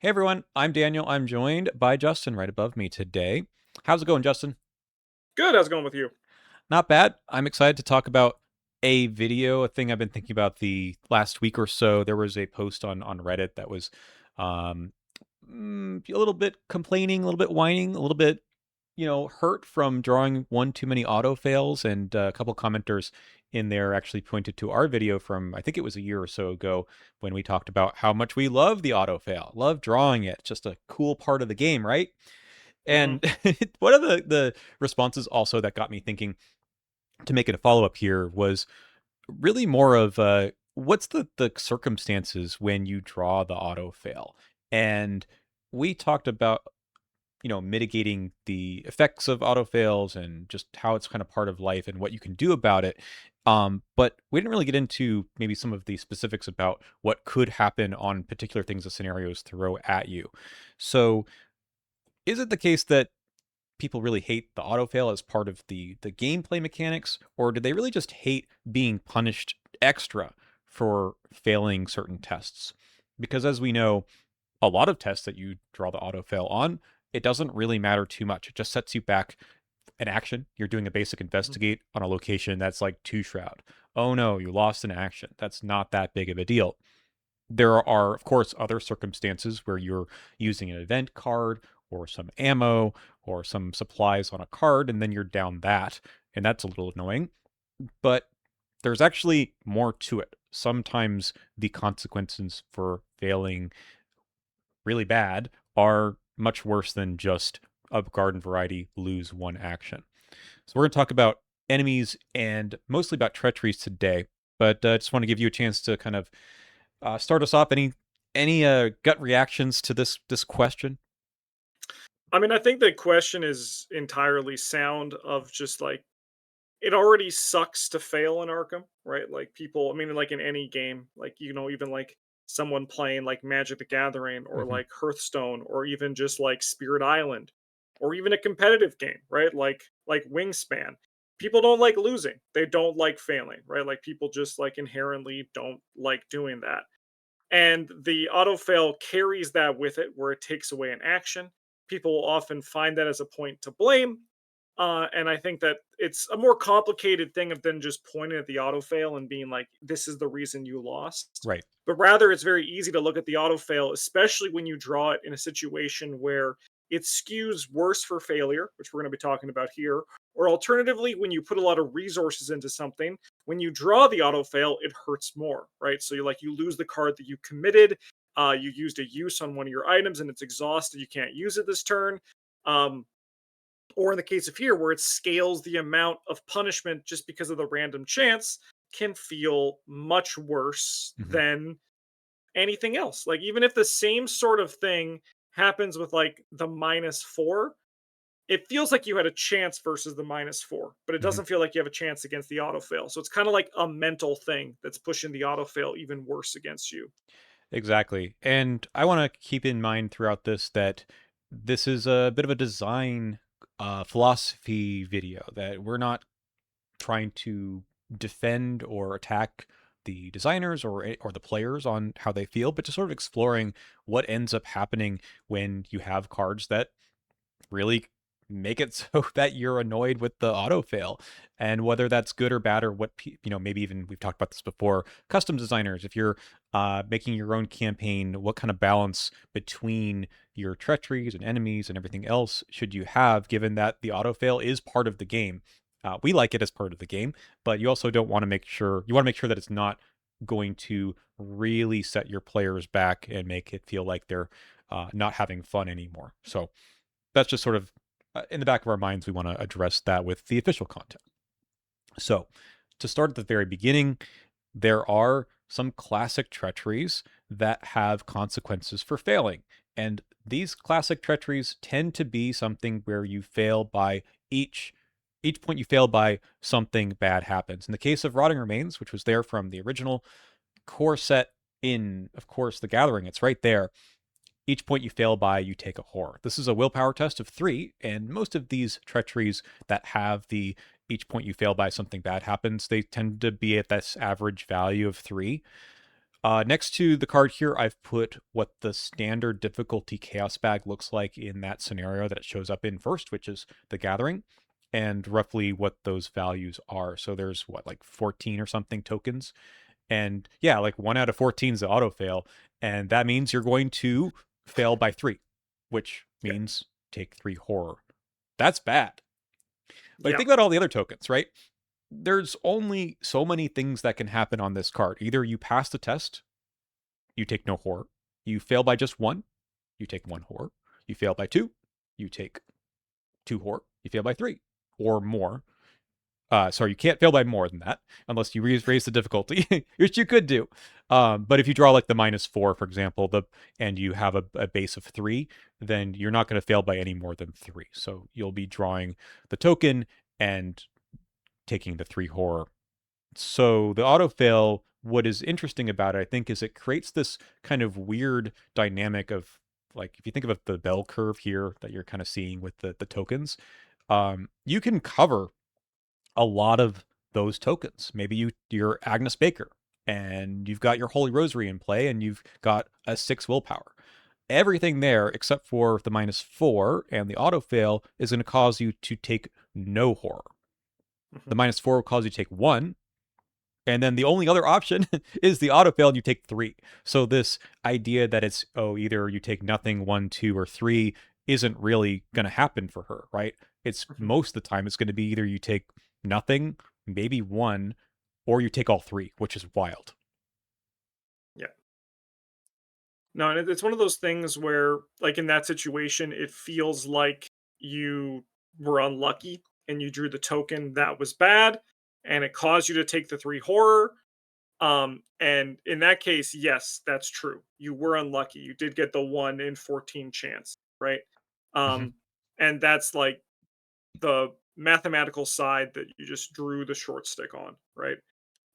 Hey everyone, I'm Daniel. I'm joined by Justin right above me today. How's it going, Justin? Good. How's it going with you? Not bad. I'm excited to talk about a video, a thing I've been thinking about the last week or so. There was a post on Reddit that was um, a little bit complaining, a little bit whining, a little bit, hurt from drawing one too many auto fails. And a couple commenters in there actually pointed to our video from, I think it was a year or so ago, when we talked about how much we love the auto fail, love drawing it. Just a cool part of the game, right? hmm And one of the responses also that got me thinking to make it a follow up here was really more of what's the circumstances when you draw the auto fail. And we talked about mitigating the effects of auto fails and just how it's kind of part of life and what you can do about it. But we didn't really get into maybe some of the specifics about what could happen on particular things the scenarios throw at you. So is it the case that people really hate the autofail as part of the gameplay mechanics, or do they really just hate being punished extra for failing certain tests? Because as we know, a lot of tests that you draw the autofail on, it doesn't really matter too much. It just sets you back an action. You're doing a basic investigate on a location that's like two shroud. Oh no, you lost an action. That's not that big of a deal. There are, of course, other circumstances where you're using an event card or some ammo or some supplies on a card, and then you're down that, and that's a little annoying. But there's actually more to it. Sometimes the consequences for failing really bad are much worse than just a garden variety lose one action. So we're going to talk about enemies and mostly about treacheries today. But I just want to give you a chance to kind of start us off. Any gut reactions to this question? I mean, I think the question is entirely sound of just like it already sucks to fail in Arkham, right? Like people, I mean, like in any game, like even like someone playing like Magic the Gathering or Hmm. like Hearthstone or even just like Spirit Island or even a competitive game, right? Like Wingspan. People don't like losing. They don't like failing, right? Like people just like inherently don't like doing that. And the autofail carries that with it, where it takes away an action. People will often find that as a point to blame. And I think that it's a more complicated thing of than just pointing at the autofail and being like, this is the reason you lost. Right. But rather, it's very easy to look at the autofail, especially when you draw it in a situation where it skews worse for failure, which we're going to be talking about here. Or alternatively, when you put a lot of resources into something, when you draw the auto fail, it hurts more, right? So you lose the card that you committed. You used a use on one of your items and it's exhausted. You can't use it this turn. Um, or in the case of here, where it scales the amount of punishment just because of the random chance, can feel much worse Hmm. than anything else. Like even if the same sort of thing happens with like the -4, it feels like you had a chance versus the -4, but it Hmm. doesn't feel like you have a chance against the autofail. So it's kind of like a mental thing that's pushing the autofail even worse against you. Exactly. And I want to keep in mind throughout this that this is a bit of a design philosophy video, that we're not trying to defend or attack the designers or the players on how they feel, but just sort of exploring what ends up happening when you have cards that really make it so that you're annoyed with the auto fail, and whether that's good or bad, or what maybe even we've talked about this before, custom designers, if you're making your own campaign, what kind of balance between your treacheries and enemies and everything else should you have, given that the auto fail is part of the game. We like it as part of the game, but you also don't want to make sure you want to make sure that it's not going to really set your players back and make it feel like they're not having fun anymore. So that's just sort of in the back of our minds. We want to address that with the official content. So, to start at the very beginning, there are some classic treacheries that have consequences for failing. And these classic treacheries tend to be something where you fail by each point you fail by, something bad happens. In the case of Rotting Remains, which was there from the original core set in, of course, The Gathering, it's right there. Each point you fail by, you take a horror. This is a willpower test of 3, and most of these treacheries that have the each point you fail by something bad happens, they tend to be at this average value of 3. Next to the card here, I've put what the standard difficulty chaos bag looks like in that scenario that it shows up in first, which is the gathering, and roughly what those values are. So there's what, like 14 or something tokens. And yeah, like 1 out of 14 is the auto fail. And that means you're going to fail by 3, which Yeah. means take 3 horror. That's bad. Like, Yeah. think about all the other tokens, right? There's only so many things that can happen on this card. Either you pass the test, you take no horror. You fail by just 1, you take 1 horror. You fail by 2, you take 2 horror. You fail by 3 or more. Sorry, you can't fail by more than that unless you raise the difficulty, which you could do. But if you draw like the -4, for example, and you have a base of 3, then you're not going to fail by any more than 3. So you'll be drawing the token and taking the 3 horror. So the autofail, what is interesting about it, I think, is it creates this kind of weird dynamic of, like, if you think of the bell curve here that you're kind of seeing with the tokens, you can cover a lot of those tokens. Maybe you're Agnes Baker and you've got your Holy Rosary in play and you've got a 6 willpower. Everything there except for the -4 and the autofail is going to cause you to take no horror. Mhm. The -4 will cause you to take 1, and then the only other option is the autofail and you take 3. So this idea that it's, oh, either you take nothing, 1, 2, or 3 isn't really going to happen for her, right? It's Mhm. most of the time it's going to be either you take nothing, maybe 1, or you take all 3, which is wild. Yeah. No, and it's one of those things where, like in that situation, it feels like you were unlucky and you drew the token that was bad, and it caused you to take the 3 horror. And in that case, yes, that's true. You were unlucky. You did get the 1 in 14 chance, right? Mhm. Um, and that's like the mathematical side that you just drew the short stick on, right?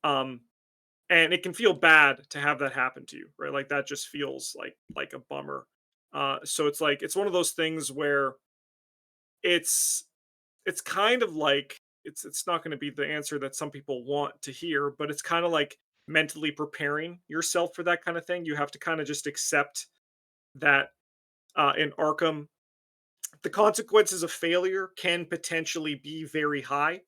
Um, and it can feel bad to have that happen to you, right? Like that just feels like a bummer. So it's like it's one of those things where it's it's kind of like it's not going to be the answer that some people want to hear, but it's kind of like mentally preparing yourself for that kind of thing. You have to kind of just accept that in Arkham, the consequences of failure can potentially be very high.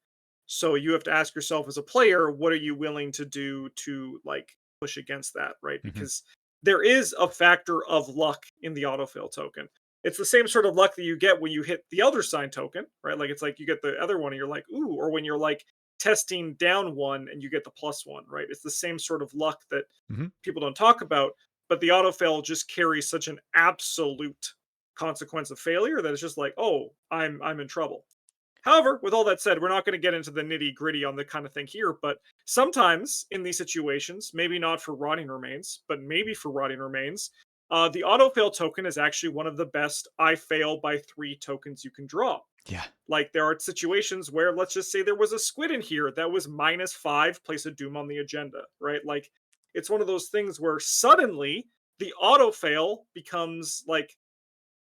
So you have to ask yourself as a player, what are you willing to do to like push against that, right? Mhm. Because there is a factor of luck in the autofill token. It's the same sort of luck that you get when you hit the Elder Sign token, right? Like it's like you get the other one and you're like, ooh, or when you're like testing down 1 and you get the +1, right? It's the same sort of luck that Mhm. people don't talk about, but the autofill just carries such an absolute consequence of failure that it's just like, oh, I'm in trouble. However, with all that said, we're not going to get into the nitty gritty on the kind of thing here, but sometimes in these situations, maybe not for rotting remains, but maybe for rotting remains, the autofail token is actually one of the best I fail by 3 tokens you can draw. Yeah. Like there are situations where let's just say there was a squid in here that was -5, place a doom on the agenda, right? Like it's one of those things where suddenly the autofail becomes like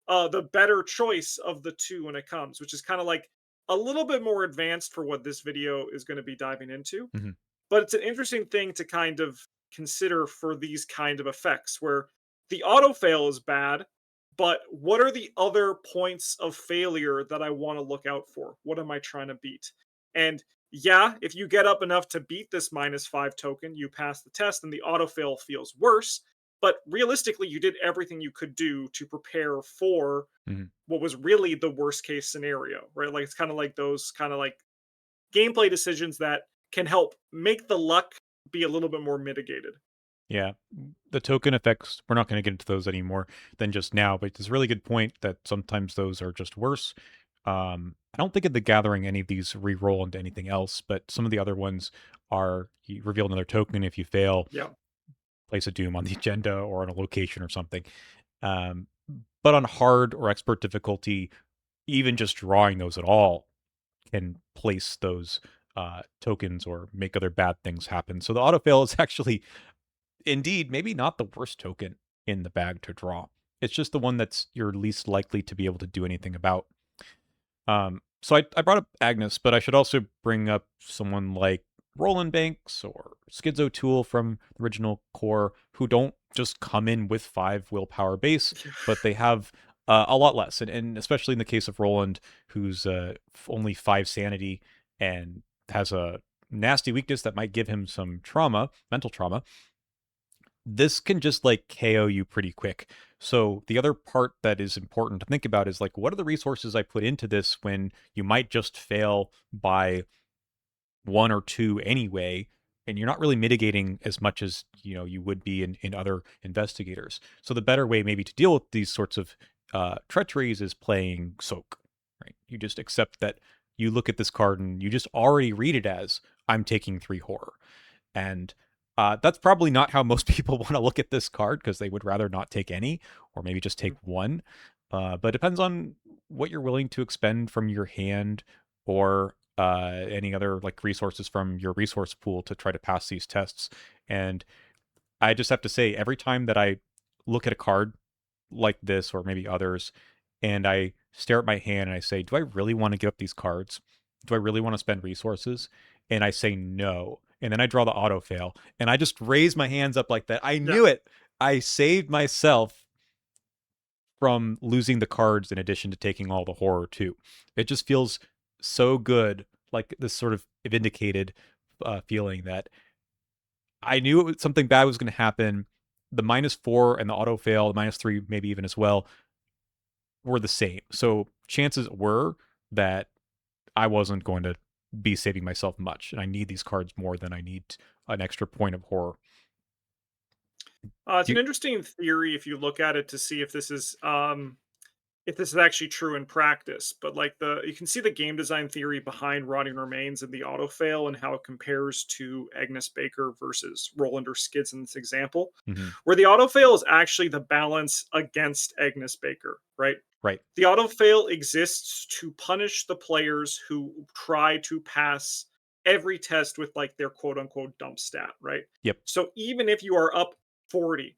the better choice of the 2 when it comes, which is kind of like a little bit more advanced for what this video is going to be diving into. Mhm. But it's an interesting thing to kind of consider for these kind of effects where the auto fail is bad, but what are the other points of failure that I want to look out for? What am I trying to beat? And yeah, if you get up enough to beat this -5 token, you pass the test and the auto fail feels worse. But realistically, you did everything you could do to prepare for Mhm. what was really the worst case scenario, right? Like it's kind of like those kind of like gameplay decisions that can help make the luck be a little bit more mitigated. Yeah. The token effects, we're not going to get into those anymore than just now, but it's a really good point that sometimes those are just worse. I don't think at the gathering any of these re-roll into anything else, but some of the other ones are you reveal another token if you fail, Yeah. place a doom on the agenda or on a location or something. Um, but on hard or expert difficulty, even just drawing those at all can place those tokens or make other bad things happen. So the autofail is actually indeed maybe not the worst token in the bag to draw. It's just the one that's you're least likely to be able to do anything about. So I brought up Agnes, but I should also bring up someone like Roland Banks or Schizo Tool from the original core, who don't just come in with 5 willpower base, but they have a lot less. And especially in the case of Roland, who's only 5 sanity and has a nasty weakness that might give him some trauma, mental trauma, this can just like KO you pretty quick. So the other part that is important to think about is like, what are the resources I put into this when you might just fail by 1 or 2 anyway, and you're not really mitigating as much as you would be in other investigators. So the better way maybe to deal with these sorts of treacheries is playing soak. Right? You just accept that you look at this card and you just already read it as I'm taking 3 horror, and that's probably not how most people want to look at this card because they would rather not take any or maybe just take one. But it depends on what you're willing to expend from your hand or any other like resources from your resource pool to try to pass these tests. And I just have to say, every time that I look at a card like this or maybe others, and I stare at my hand and I say, do I really want to give up these cards? Do I really want to spend resources? And I say no. And then I draw the auto fail and I just raise my hands up like that. I Yeah. knew it. I saved myself from losing the cards in addition to taking all the horror too. It just feels so good, like this sort of vindicated feeling that I knew something bad was going to happen. The -4 and the auto fail, the -3 maybe even as well, were the same. So chances were that I wasn't going to be saving myself much, and I need these cards more than I need an extra point of horror. It's Do an you, interesting theory if you look at it to see if this is actually true in practice. But like you can see the game design theory behind Rotting Remains and the auto fail and how it compares to Agnes Baker versus Roland or Skids in this example, mhm, where the auto fail is actually the balance against Agnes Baker, right? right? The auto fail exists to punish the players who try to pass every test with like their quote unquote dump stat, right? Yep. So even if you are up 40,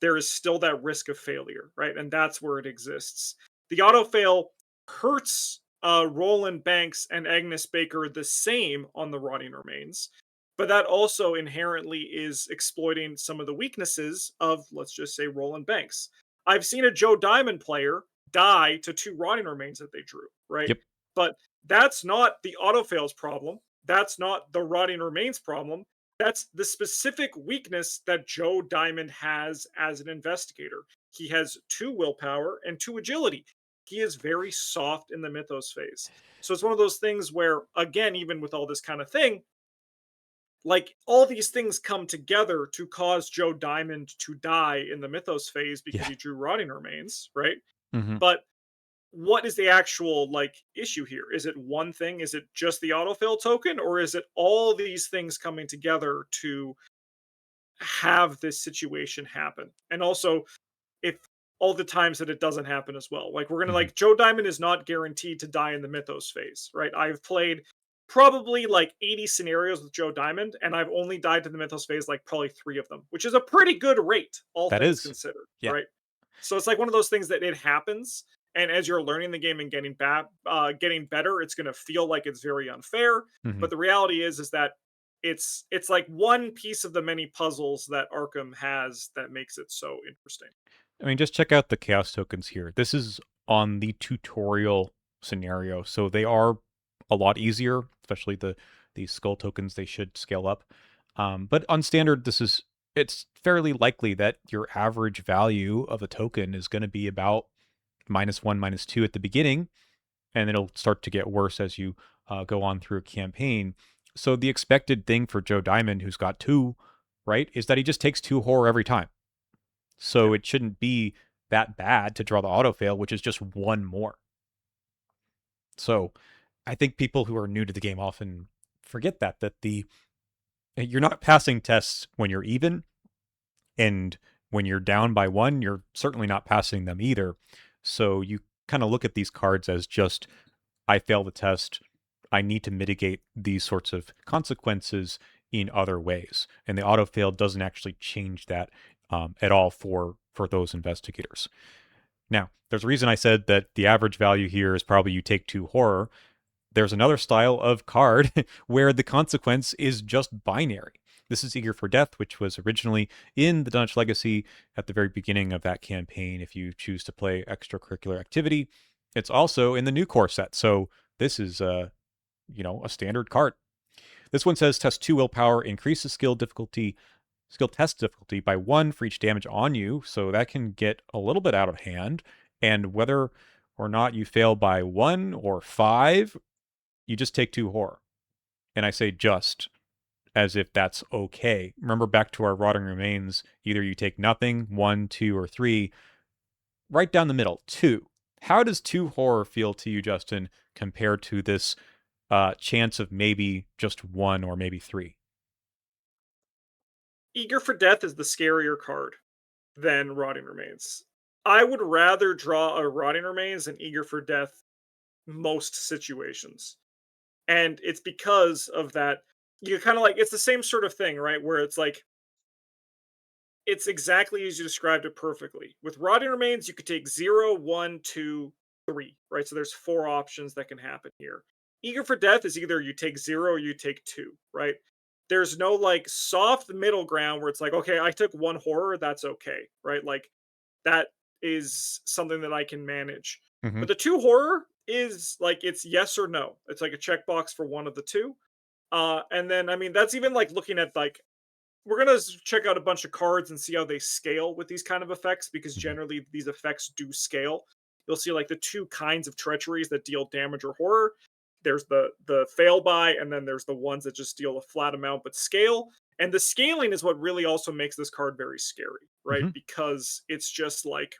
there is still that risk of failure, right? And that's where it exists. The auto fail hurts Roland Banks and Agnes Baker the same on the Rotting Remains, but that also inherently is exploiting some of the weaknesses of, let's just say, Roland Banks. I've seen a Joe Diamond player die to 2 Rotting Remains that they drew, right? Yep. But that's not the auto fails problem. That's not the Rotting Remains problem. That's the specific weakness that Joe Diamond has as an investigator. He has 2 willpower and 2 agility. He is very soft in the mythos phase. So it's one of those things where, again, even with all this kind of thing, like all these things come together to cause Joe Diamond to die in the mythos phase because Yeah. he drew Rotting Remains, right? Hmm. But what is the actual like issue here? Is it one thing? Is it just the autofill token, or is it all these things coming together to have this situation happen? And also, if all the times that it doesn't happen as well, like we're gonna Hmm. like Joe Diamond is not guaranteed to die in the Mythos phase, right? I've played probably like 80 scenarios with Joe Diamond, and I've only died to the Mythos phase like probably 3 of them, which is a pretty good rate, all That things is. considered, Yeah. right? So it's like one of those things that it happens, and as you're learning the game and getting better, it's going to feel like it's very unfair. Hmm. But the reality is that it's like one piece of the many puzzles that Arkham has that makes it so interesting. I mean, just check out the chaos tokens here. This is on the tutorial scenario, so they are a lot easier, especially these skull tokens. They should scale up. But on standard, it's fairly likely that your average value of a token is going to be about -1, -2 at the beginning, and it'll start to get worse as you go on through a campaign. So the expected thing for Joe Diamond, who's got 2, right, is that he just takes 2 horror every time. Yeah. So it shouldn't be that bad to draw the auto fail, which is just 1 more. So I think people who are new to the game often forget that you're not passing tests when you're even, and when you're down by 1, you're certainly not passing them either. So you kind of look at these cards as just, I fail the test. I need to mitigate these sorts of consequences in other ways. And the auto fail doesn't actually change that at all for those investigators. Now, there's a reason I said that the average value here is probably you take 2 horror. there's another style of card where the consequence is just binary. This is Eager for Death, which was originally in the Dunwich Legacy at the very beginning of that campaign if you choose to play extracurricular activity. It's also in the new core set, so this is a standard card. This one says test 2 willpower, increases skill test difficulty by 1 for each damage on you, so that can get a little bit out of hand. And whether or not you fail by 1 or 5, you just take 2 horror. And I say just, as if that's okay. Remember back to our Rotting Remains, either you take nothing, 1, 2, or 3. Right down the middle, 2. How does 2 horror feel to you, Justin, compared to this chance of maybe just 1 or maybe 3? Eager for Death is the scarier card than Rotting Remains. I would rather draw a Rotting Remains than Eager for Death most situations. And it's because of that. You kind of like, it's the same sort of thing, right? Where it's like, it's exactly as you described it perfectly. With Rotting Remains, you could take 0, 1, 2, 3, right? So there's 4 options that can happen here. Eager for Death is either you take 0 or you take 2, right? There's no like soft middle ground where it's like, okay, I took 1 horror, that's okay, right? Like that is something that I can manage. Mm-hmm. But the 2 horror is like it's yes or no. It's like a checkbox for one of the two. And then I mean that's even like looking at like we're gonna check out a bunch of cards and see how they scale with these kind of effects because Mm-hmm. generally these effects do scale. You'll see like the 2 kinds of treacheries that deal damage or horror. There's the fail by, and then there's the ones that just deal a flat amount but scale. And the scaling is what really also makes this card very scary, right? Mm-hmm. Because it's just like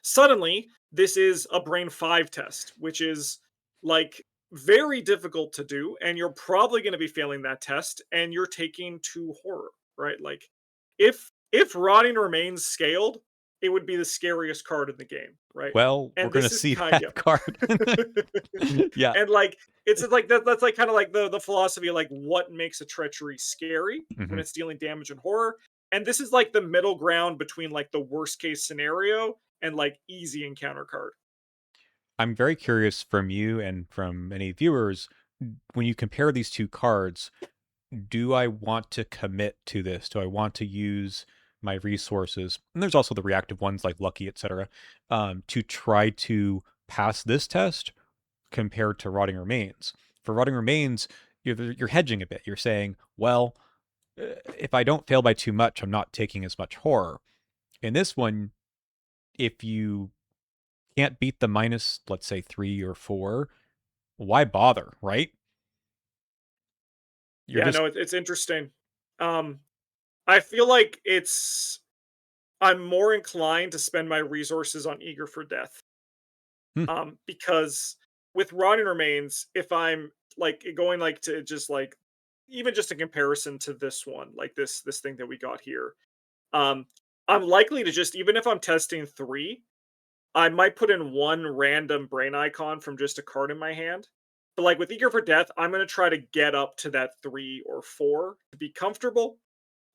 suddenly this is a brain 5 test, which is like very difficult to do, and you're probably going to be failing that test, and you're taking 2 horror, right? Like if Rotting Remains scaled, it would be the scariest card in the game, right? Well, we're And going to this is see kind that card. Yeah. and like it's like that's like kind of like the philosophy of like what makes a treachery scary when Mm-hmm. it's dealing damage and horror. And this is like the middle ground between like the worst case scenario and like easy encounter card. I'm very curious from you and from many viewers, when you compare these two cards, do I want to commit to this? Do I want to use my resources? And there's also the reactive ones like Lucky, etc., to try to pass this test compared to Rotting Remains. For Rotting Remains, you're hedging a bit. You're saying, well, if I don't fail by too much, I'm not taking as much horror. In this one, if you can't beat the minus, let's say 3 or 4, why bother, right? You're Yeah, just no, it's interesting. Um, I feel like I'm more inclined to spend my resources on Eager for Death. hmm, Because with Rotting Remains, if I'm like going like to just like even just in comparison to this one, like this thing that we got here, um, I'm likely to just even if I'm testing 3, I might put in 1 random brain icon from just a card in my hand. But like with Eager for Death, I'm gonna try to get up to that 3 or 4 to be comfortable.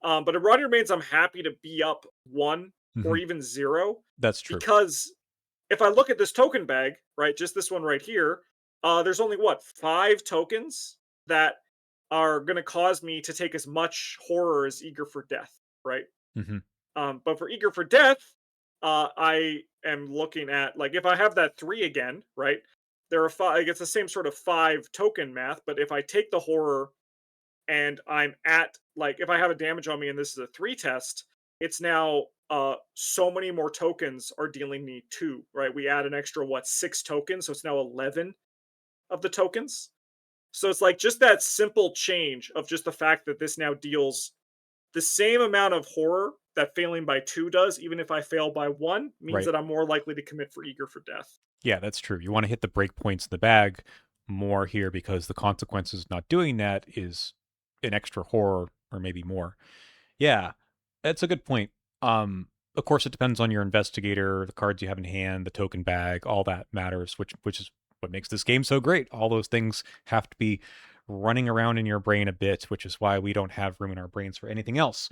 But in Rotting Remains, I'm happy to be up 1 or mhm, even 0 that's true. because if I look at this token bag, right, just this one right here, there's only what 5 tokens that are going to cause me to take as much horror as Eager for Death, right? Hmm. But for Eager for Death, I am looking at like if I have that 3 again, right? There are 5. Like, it's the same sort of 5 token math, but if I take the horror and I'm at like if I have a damage on me and this is a 3 test, it's now so many more tokens are dealing me 2, right? We add an extra what 6 tokens, so it's now 11 of the tokens. So it's like just that simple change of just the fact that this now deals the same amount of horror that failing by 2 does, even if I fail by 1, means Right. that I'm more likely to commit for Eager for Death. Yeah, that's true. You want to hit the breakpoints in the bag more here because the consequences of not doing that is an extra horror or maybe more. Yeah, that's a good point. Of course, it depends on your investigator, the cards you have in hand, the token bag, all that matters, which is what makes this game so great. All those things have to be running around in your brain a bit, which is why we don't have room in our brains for anything else.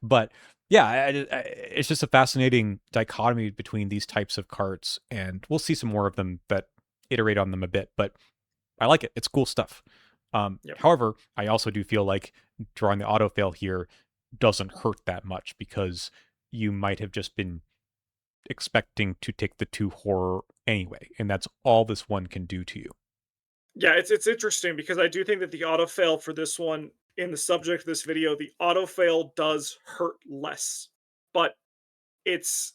But yeah, it's just a fascinating dichotomy between these types of cards, and we'll see some more of them that iterate on them a bit, but I like it. It's cool stuff. Yep. However, I also do feel like drawing the auto fail here doesn't hurt that much because you might have just been expecting to take the 2 horror anyway, and that's all this one can do to you. Yeah, it's interesting because I do think that the autofail for this one, in the subject of this video, the autofail does hurt less. But it's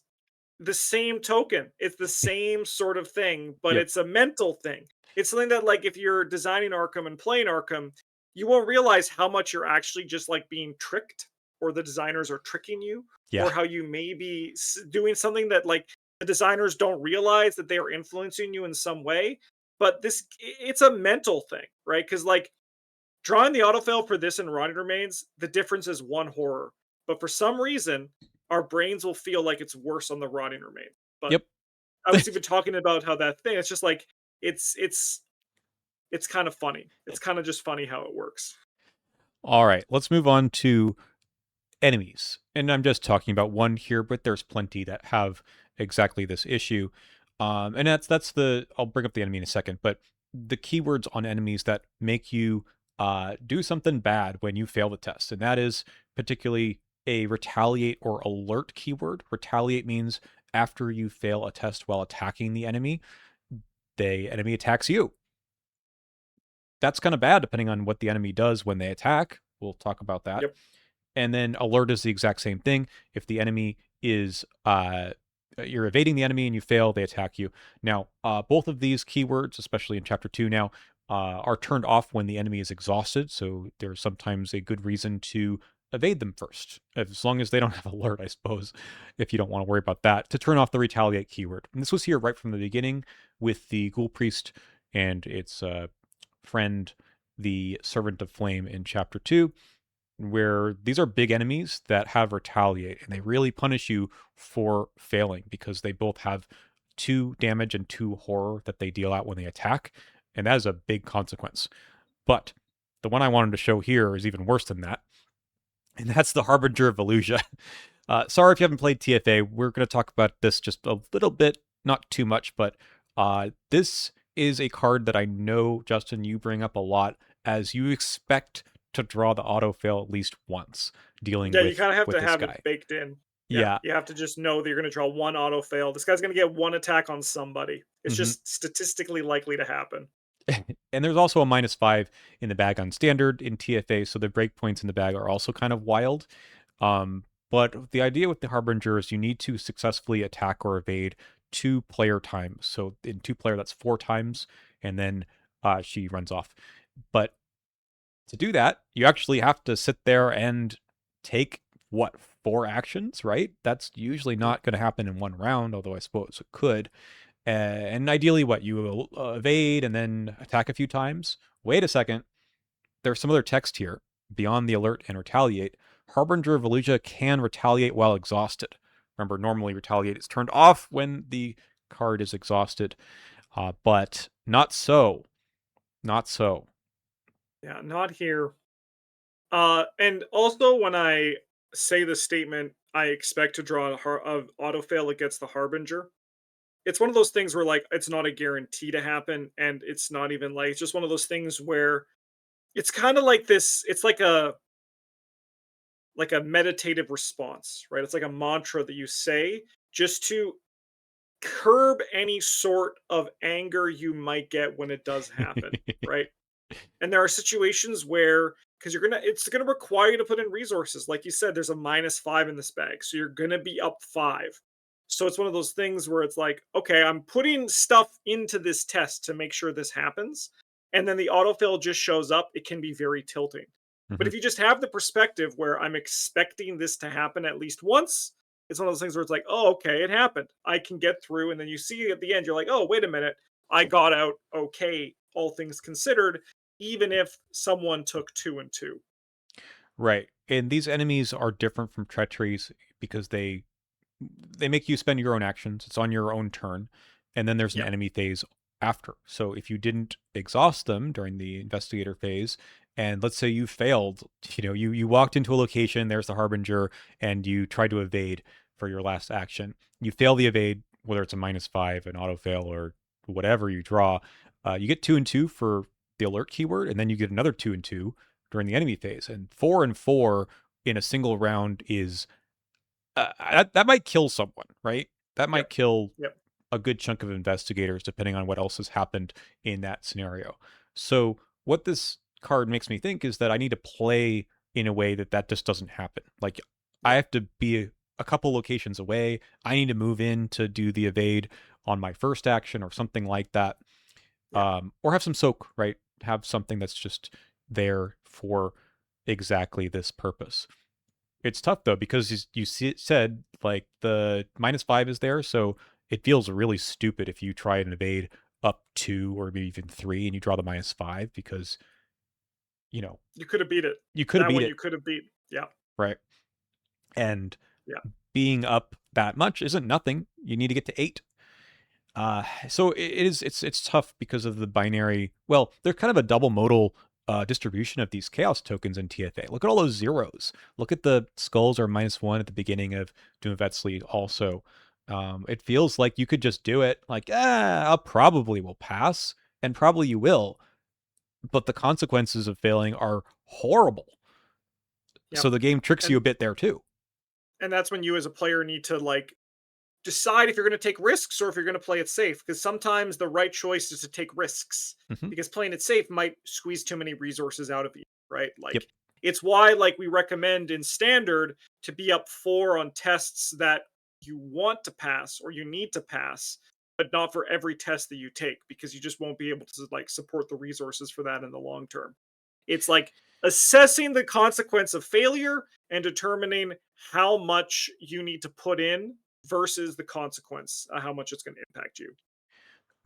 the same token. It's the same sort of thing, but Yep. it's a mental thing. It's something that, like, if you're designing Arkham and playing Arkham, you won't realize how much you're actually just like being tricked, or the designers are tricking you, Yeah. or how you may be doing something that, like, the designers don't realize that they are influencing you in some way. But it's a mental thing, right? Because, like, drawing the autofail for this and Ronnie Remains, the difference is one horror. But for some reason, our brains will feel like it's worse on the Rotting Remains. But Yep. I was even talking about how that thing, it's just like it's it's it's kind of funny. It's kind of just funny how it works. All right, let's move on to enemies. And I'm just talking about one here, but there's plenty that have exactly this issue. And that's the I'll bring up the enemy in a second, but the keywords on enemies that make you do something bad when you fail the test, and that is particularly a retaliate or alert keyword. Retaliate means after you fail a test while attacking the enemy, the enemy attacks you. That's kind of bad depending on what the enemy does when they attack. We'll talk about that. Yep. And then alert is the exact same thing. If the enemy is you're evading the enemy and you fail, they attack you. Now, both of these keywords, especially in chapter 2 now, are turned off when the enemy is exhausted. So there's sometimes a good reason to evade them first, as long as they don't have alert, I suppose, if you don't want to worry about that, to turn off the retaliate keyword. And this was here right from the beginning with the Ghoul Priest and its friend, the Servant of Flame, in chapter 2, where these are big enemies that have retaliate, and they really punish you for failing because they both have 2 damage and 2 horror that they deal out when they attack, and that is a big consequence. But the one I wanted to show here is even worse than that, and that's the Harbinger of Illusia. Sorry if you haven't played TFA. We're going to talk about this just a little bit, not too much, but this is a card that I know, Justin, you bring up a lot, as you expect to draw the auto fail at least once dealing Yeah, you kind of have with to this have it guy. baked in. Yeah, Yeah. you have to just know that you're going to draw one auto fail. This guy's going to get one attack on somebody. It's Hmm. just statistically likely to happen. And there's also a -5 in the bag on standard in TFA, so the breakpoints in the bag are also kind of wild. But the idea with the Harbinger is you need to successfully attack or evade 2 player times. So in 2 player, that's 4 times, and then she runs off. But to do that, you actually have to sit there and take what, 4 actions, right? That's usually not going to happen in one round, although I suppose it could. And ideally, what, you will evade and then attack a few times. Wait a second, there's some other text here beyond the alert and retaliate. Harbinger of Illusia can retaliate while exhausted. Remember, normally retaliate is turned off when the card is exhausted, but not so. Not so. Yeah, not here. And also when I say the statement, I expect to draw a auto fail against the Harbinger. It's one of those things where, like, it's not a guarantee to happen, and it's not even like, it's just one of those things where it's kind of like this. It's like a meditative response, right? It's like a mantra that you say just to curb any sort of anger you might get when it does happen, right? And there are situations where, because it's gonna require you to put in resources. Like you said, there's a -5 in this bag, so you're gonna be up 5. So it's one of those things where it's like, okay, I'm putting stuff into this test to make sure this happens, and then the autofill just shows up. It can be very tilting. But Mhm. if you just have the perspective where I'm expecting this to happen at least once, it's one of those things where it's like, oh, okay, it happened. I can get through, and then you see at the end, you're like, oh, wait a minute, I got out okay, all things considered, even if someone took 2 and 2. Right. And these enemies are different from treacheries because they make you spend your own actions. It's on your own turn. And then there's an Yep. enemy phase after. So if you didn't exhaust them during the investigator phase, and let's say you failed, you walked into a location, there's the Harbinger, and you tried to evade for your last action. You fail the evade, whether it's a -5, an auto fail, or whatever you draw. You get 2 and 2 for the alert keyword, and then you get another 2 and 2 during the enemy phase. And 4 and 4 in a single round is that might kill someone, right? That Yep. might kill Yep. a good chunk of investigators, depending on what else has happened in that scenario. So, what this card makes me think is that I need to play in a way that that just doesn't happen. Like, I Yep. have to be a couple locations away. I need to move in to do the evade on my first action or something like that. Yep. Or have some soak, right? Have something that's just there for exactly this purpose. It's tough though because you see it said like the -5 is there, so it feels really stupid if you try and evade up 2 or maybe even 3 and you draw the -5 because you know You could have beat it. you could have That beat one you it, could have beat. Yeah. right? And Yeah. being up that much isn't nothing. You need to get to 8. So it's tough because of the binary. Well, they're kind of a double modal distribution of these chaos tokens in TFA. Look at all those zeros. Look at the skulls are -1 at the beginning of Doom Vetsley also. It feels like you could just do it like, I'll probably will pass, and probably you will, but the consequences of failing are horrible. Yep. So the game tricks you a And bit there too. that's when you as a player need to like decide if you're going to take risks or if you're going to play it safe, because sometimes the right choice is to take risks, Hmm. because playing it safe might squeeze too many resources out of you, right? Yep. Like it's why like we recommend in standard to be up 4 on tests that you want to pass or you need to pass, but not for every test that you take, because you just won't be able to like support the resources for that in the long term. It's like assessing the consequence of failure and determining how much you need to put in versus the consequence, how much it's going to impact you.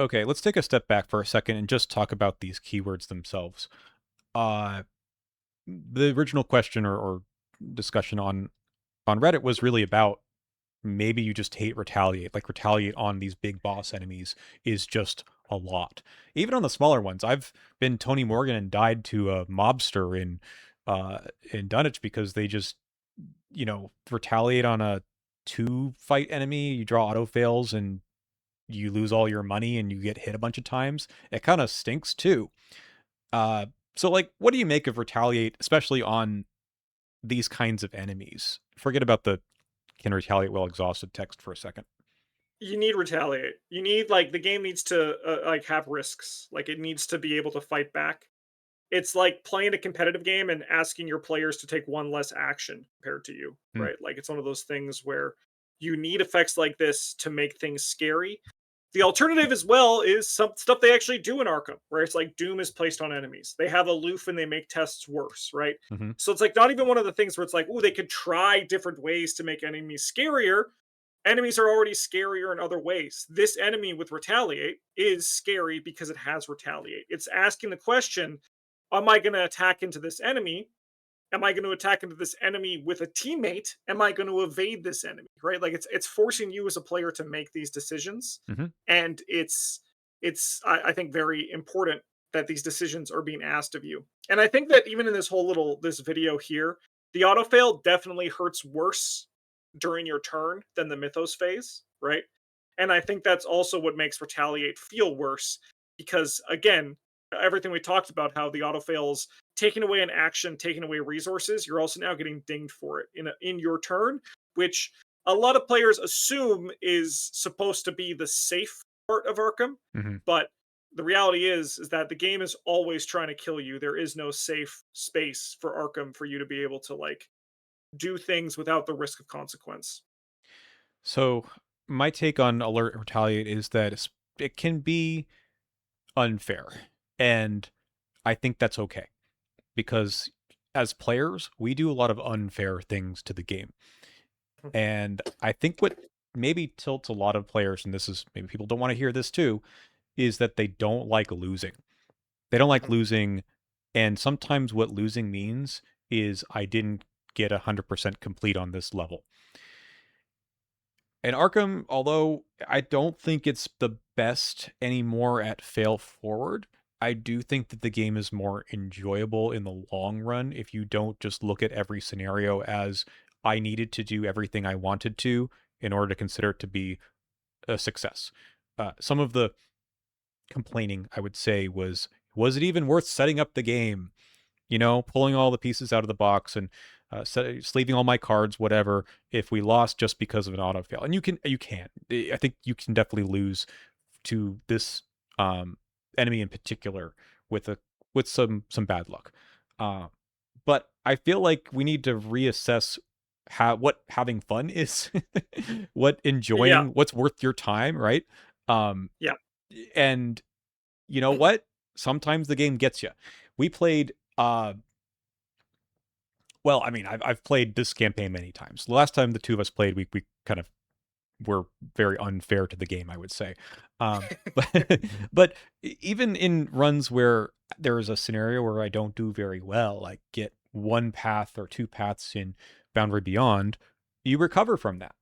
Okay, let's take a step back for a second and just talk about these keywords themselves. Uh, the original question or discussion on Reddit was really about maybe you just hate retaliate. Like retaliate on these big boss enemies is just a lot. Even on the smaller ones, I've been Tony Morgan and died to a mobster in Dunwich because they just retaliate on a 2 fight enemy. You draw auto fails and you lose all your money and you get hit a bunch of times. It kind of stinks too. Uh, so like, what do you make of retaliate, especially on these kinds of enemies? Forget about the can retaliate while exhausted text for a second. You need retaliate. You need like the game needs to like have risks. Like it needs to be able to fight back. It's like playing a competitive game and asking your players to take one less action compared to you, Hmm. right? Like it's one of those things where you need effects like this to make things scary. The alternative as well is some stuff they actually do in Arkham, where it's like Doom is placed on enemies. They have aloof and they make tests worse, right? Hmm. So it's like not even one of the things where it's like, oh, they could try different ways to make enemies scarier. Enemies are already scarier in other ways. This enemy with Retaliate is scary because it has Retaliate. It's asking the question, am I going to attack into this enemy? Am I going to attack into this enemy with a teammate? Am I going to evade this enemy? Right? Like it's forcing you as a player to make these decisions, Hmm. and I think very important that these decisions are being asked of you. And I think that even in this whole little this video here, the autofail definitely hurts worse during your turn than the Mythos phase, right? And I think that's also what makes Retaliate feel worse because again, everything we talked about, how the autofails taking away an action, taking away resources, you're also now getting dinged for it in your turn, which a lot of players assume is supposed to be the safe part of Arkham, Hmm. but the reality is that the game is always trying to kill you. There is no safe space for Arkham for you to be able to like do things without the risk of consequence. So my take on alert and retaliate is that it can be unfair, and I think that's okay because as players, we do a lot of unfair things to the game. And I think what maybe tilts a lot of players, and this is maybe people don't want to hear this too, is that they don't like losing. They don't like Mhm. losing. And sometimes what losing means is I didn't get 100% complete on this level. And Arkham, although I don't think it's the best anymore at fail forward, I do think that the game is more enjoyable in the long run if you don't just look at every scenario as I needed to do everything I wanted to in order to consider it to be a success. Some of the complaining, I would say, was it even worth setting up the game? You know, pulling all the pieces out of the box and sleeving all my cards, whatever. If we lost just because of an auto fail, and you can, I think you can definitely lose to this um, enemy in particular with a with some bad luck. Uh, but I feel like we need to reassess what having fun is, what Yeah, enjoying, what's worth your time, right? Um, yeah, and you know what? Sometimes the game gets you. We played well, I mean, I've played this campaign many times. The last time the two of us played, we kind of were very unfair to the game, I would say. But but even in runs where there is a scenario where I don't do very well, like get one path or two paths in Boundary Beyond, you recover from that.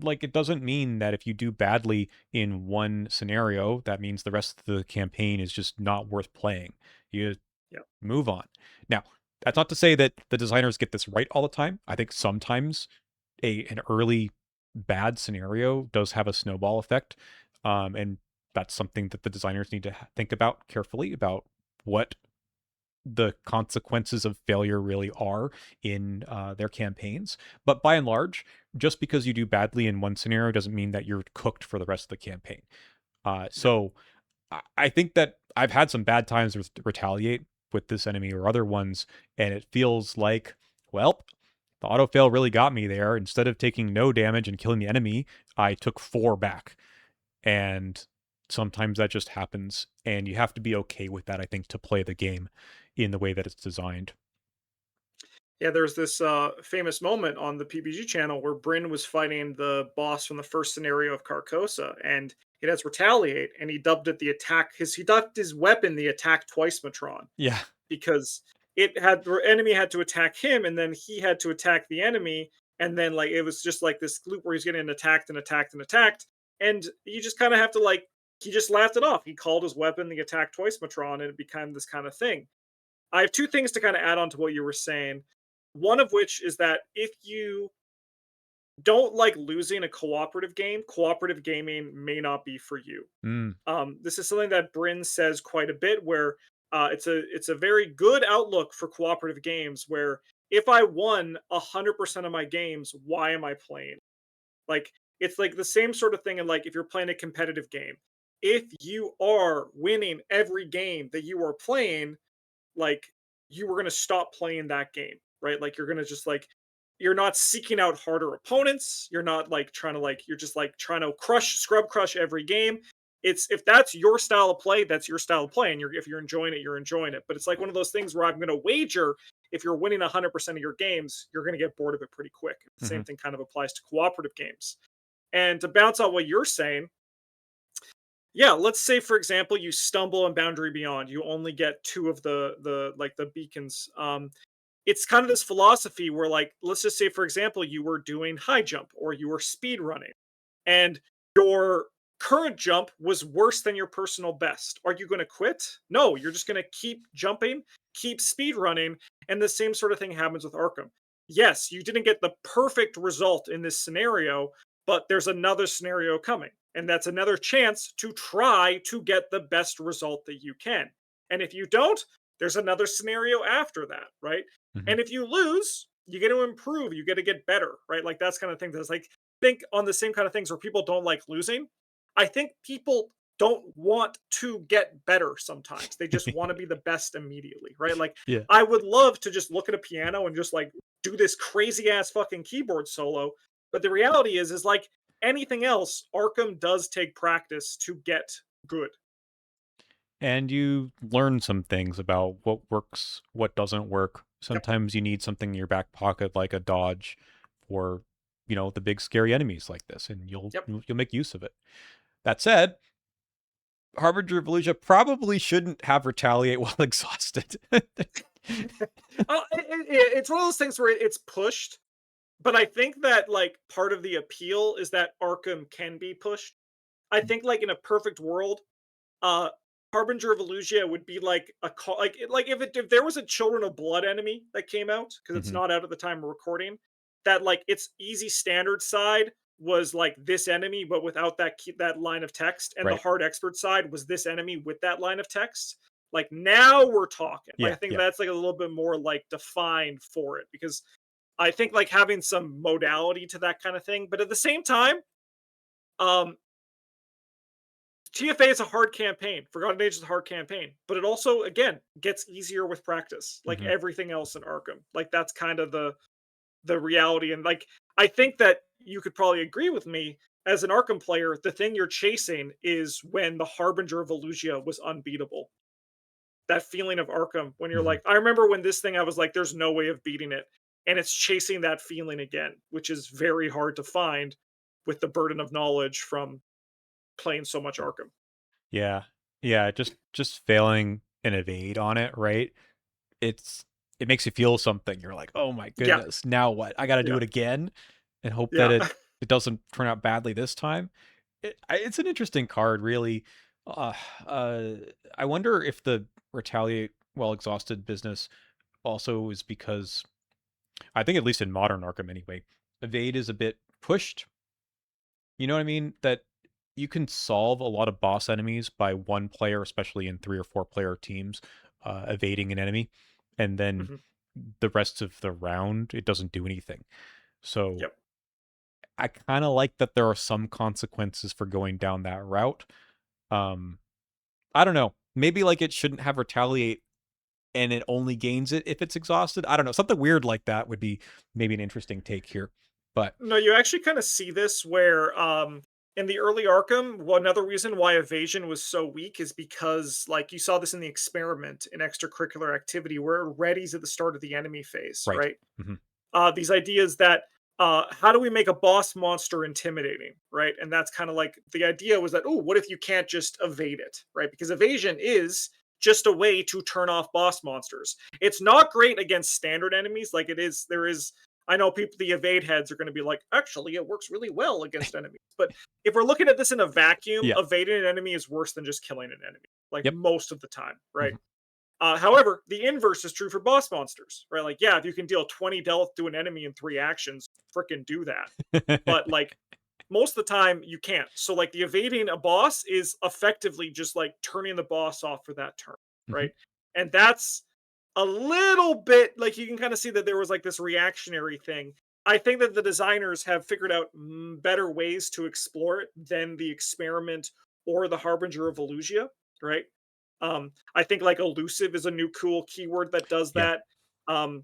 Like it doesn't mean that if you do badly in one scenario, that means the rest of the campaign is just not worth playing. You yeah, move on. Now, that's not to say that the designers get this right all the time. I think sometimes an early bad scenario does have a snowball effect, and that's something that the designers need to think about carefully about what the consequences of failure really are in their campaigns. But by and large, just because you do badly in one scenario doesn't mean that you're cooked for the rest of the campaign. yeah. So I think that I've had some bad times with Retaliate with this enemy or other ones, and it feels like, well, the autofail really got me there. Instead of taking no damage and killing the enemy, I took 4 back. And sometimes that just happens, and you have to be okay with that, I think, to play the game in the way that it's designed. Yeah, there's this famous moment on the PBG channel where Bryn was fighting the boss from the first scenario of Carcosa, and it has retaliate, and he dubbed it the attack. He dubbed his weapon the attack twice matron Yeah. because it had the enemy had to attack him, and then he had to attack the enemy, and then like it was just like this loop where he's getting attacked and attacked and attacked, and you just kind of have to like he just laughed it off. He called his weapon the attack twice matron, and it became this kind of thing. I have two things to kind of add on to what you were saying. One of which is that if you don't like losing a cooperative game, cooperative gaming may not be for you. Mm. This is something that Bryn says quite a bit, where it's a very good outlook for cooperative games. Where if I won 100% of my games, why am I playing? Like it's like the same sort of thing. And like if you're playing a competitive game, if you are winning every game that you are playing, like you were going to stop playing that game, right? Like you're going to just like you're not seeking out harder opponents. You're not like trying to like you're just like trying to scrub crush every game. It's if that's your style of play, that's your style of play, and if you're enjoying it, you're enjoying it. But it's like one of those things where I'm going to wager if you're winning 100% of your games, you're going to get bored of it pretty quick. The Hmm. same thing kind of applies to cooperative games. And to bounce on what you're saying, yeah, let's say for example you stumble on Boundary Beyond, you only get two of the like the beacons. It's kind of this philosophy where like let's just say for example you were doing high jump or you were speed running and your current jump was worse than your personal best. Are you going to quit? No, you're just going to keep jumping, keep speed running, and the same sort of thing happens with Arkham. Yes, you didn't get the perfect result in this scenario, but there's another scenario coming, and that's another chance to try to get the best result that you can. And if you don't, there's another scenario after that, right? Hmm. And if you lose, you get to improve, you get to get better, right? Like that's kind of thing that's like think on the same kind of things where people don't like losing. I think people don't want to get better sometimes. They just want to be the best immediately, right? Like Yeah. I would love to just look at a piano and just like do this crazy ass fucking keyboard solo, but the reality is like anything else, Arkham does take practice to get good. And you learn some things about what works, what doesn't work. Yep. Sometimes you need something in your back pocket like a dodge for, the big scary enemies like this, and you'll Yep. you'll make use of it. That said, Harbinger of Volusia probably shouldn't have retaliate while exhausted. It's one of those things where it's pushed, but I think that like part of the appeal is that Arkham can be pushed. I think like in a perfect world, uh Harbinger of Illusia would be like a call like if there was a Children of Blood enemy that came out because it's Hmm. not out at the time of recording that like it's easy standard side was like this enemy, but without that line of text, and the Right. hard expert side was this enemy with that line of text. Like now we're talking. Like I Yeah, think yeah. that's like a little bit more like defined for it because I think like having some modality to that kind of thing, but at the same time, um, TFA is a hard campaign. Forgotten Age is a hard campaign, but it also again gets easier with practice, like Mhm. everything else in Arkham. Like that's kind of the reality, and like I think that you could probably agree with me as an Arkham player. The thing you're chasing is when the Harbinger of Illusia was unbeatable. That feeling of Arkham when you're Mhm. like, I remember when this thing I was like, there's no way of beating it, and it's chasing that feeling again, which is very hard to find with the burden of knowledge from playing so much Arkham. Yeah. Yeah, just failing an evade on it, right? It's it makes you feel something. You're like, "Oh my Yeah, goodness, now what? I gotta do yeah, it again and hope that yeah. it doesn't turn out badly this time." It's an interesting card, really. Uh, uh, I wonder if the retaliate while exhausted business also is because I think at least in modern Arkham anyway, evade is a bit pushed. You know what I mean? That you can solve a lot of boss enemies by one player, especially in 3 or 4 player teams, evading an enemy, and then Mhm. the rest of the round it doesn't do anything. So Yep. I kind of like that there are some consequences for going down that route. Um, I don't know. Maybe like it shouldn't have retaliate and it only gains it if it's exhausted. I don't know. Something weird like that would be maybe an interesting take here. But No, you actually kind of see this where in the early Arkham, well, another reason why evasion was so weak is because like you saw this in the experiment in extracurricular activity where it readies at the start of the enemy phase, right. right? Hmm. These ideas that how do we make a boss monster intimidating, right? And that's kind of like the idea was that, oh, what if you can't just evade it, right? Because evasion is just a way to turn off boss monsters. It's not great against standard enemies, like it is. There is, I know people, the evade heads are going to be like, actually, it works really well against enemies. But if we're looking at this in a vacuum, Yeah. evading an enemy is worse than just killing an enemy, like Yep. most of the time, right? Hmm. However, the inverse is true for boss monsters, right? Like, yeah, if you can deal 20 death to an enemy in 3 actions, freaking do that. But like most of the time, you can't. So like the evading a boss is effectively just like turning the boss off for that turn, Hmm. right? And that's a little bit like you can kind of see that there was like this reactionary thing. I think that the designers have figured out better ways to explore it than the experiment or the harbinger of Illusia, right? I think like elusive is a new cool keyword that does Yeah. that.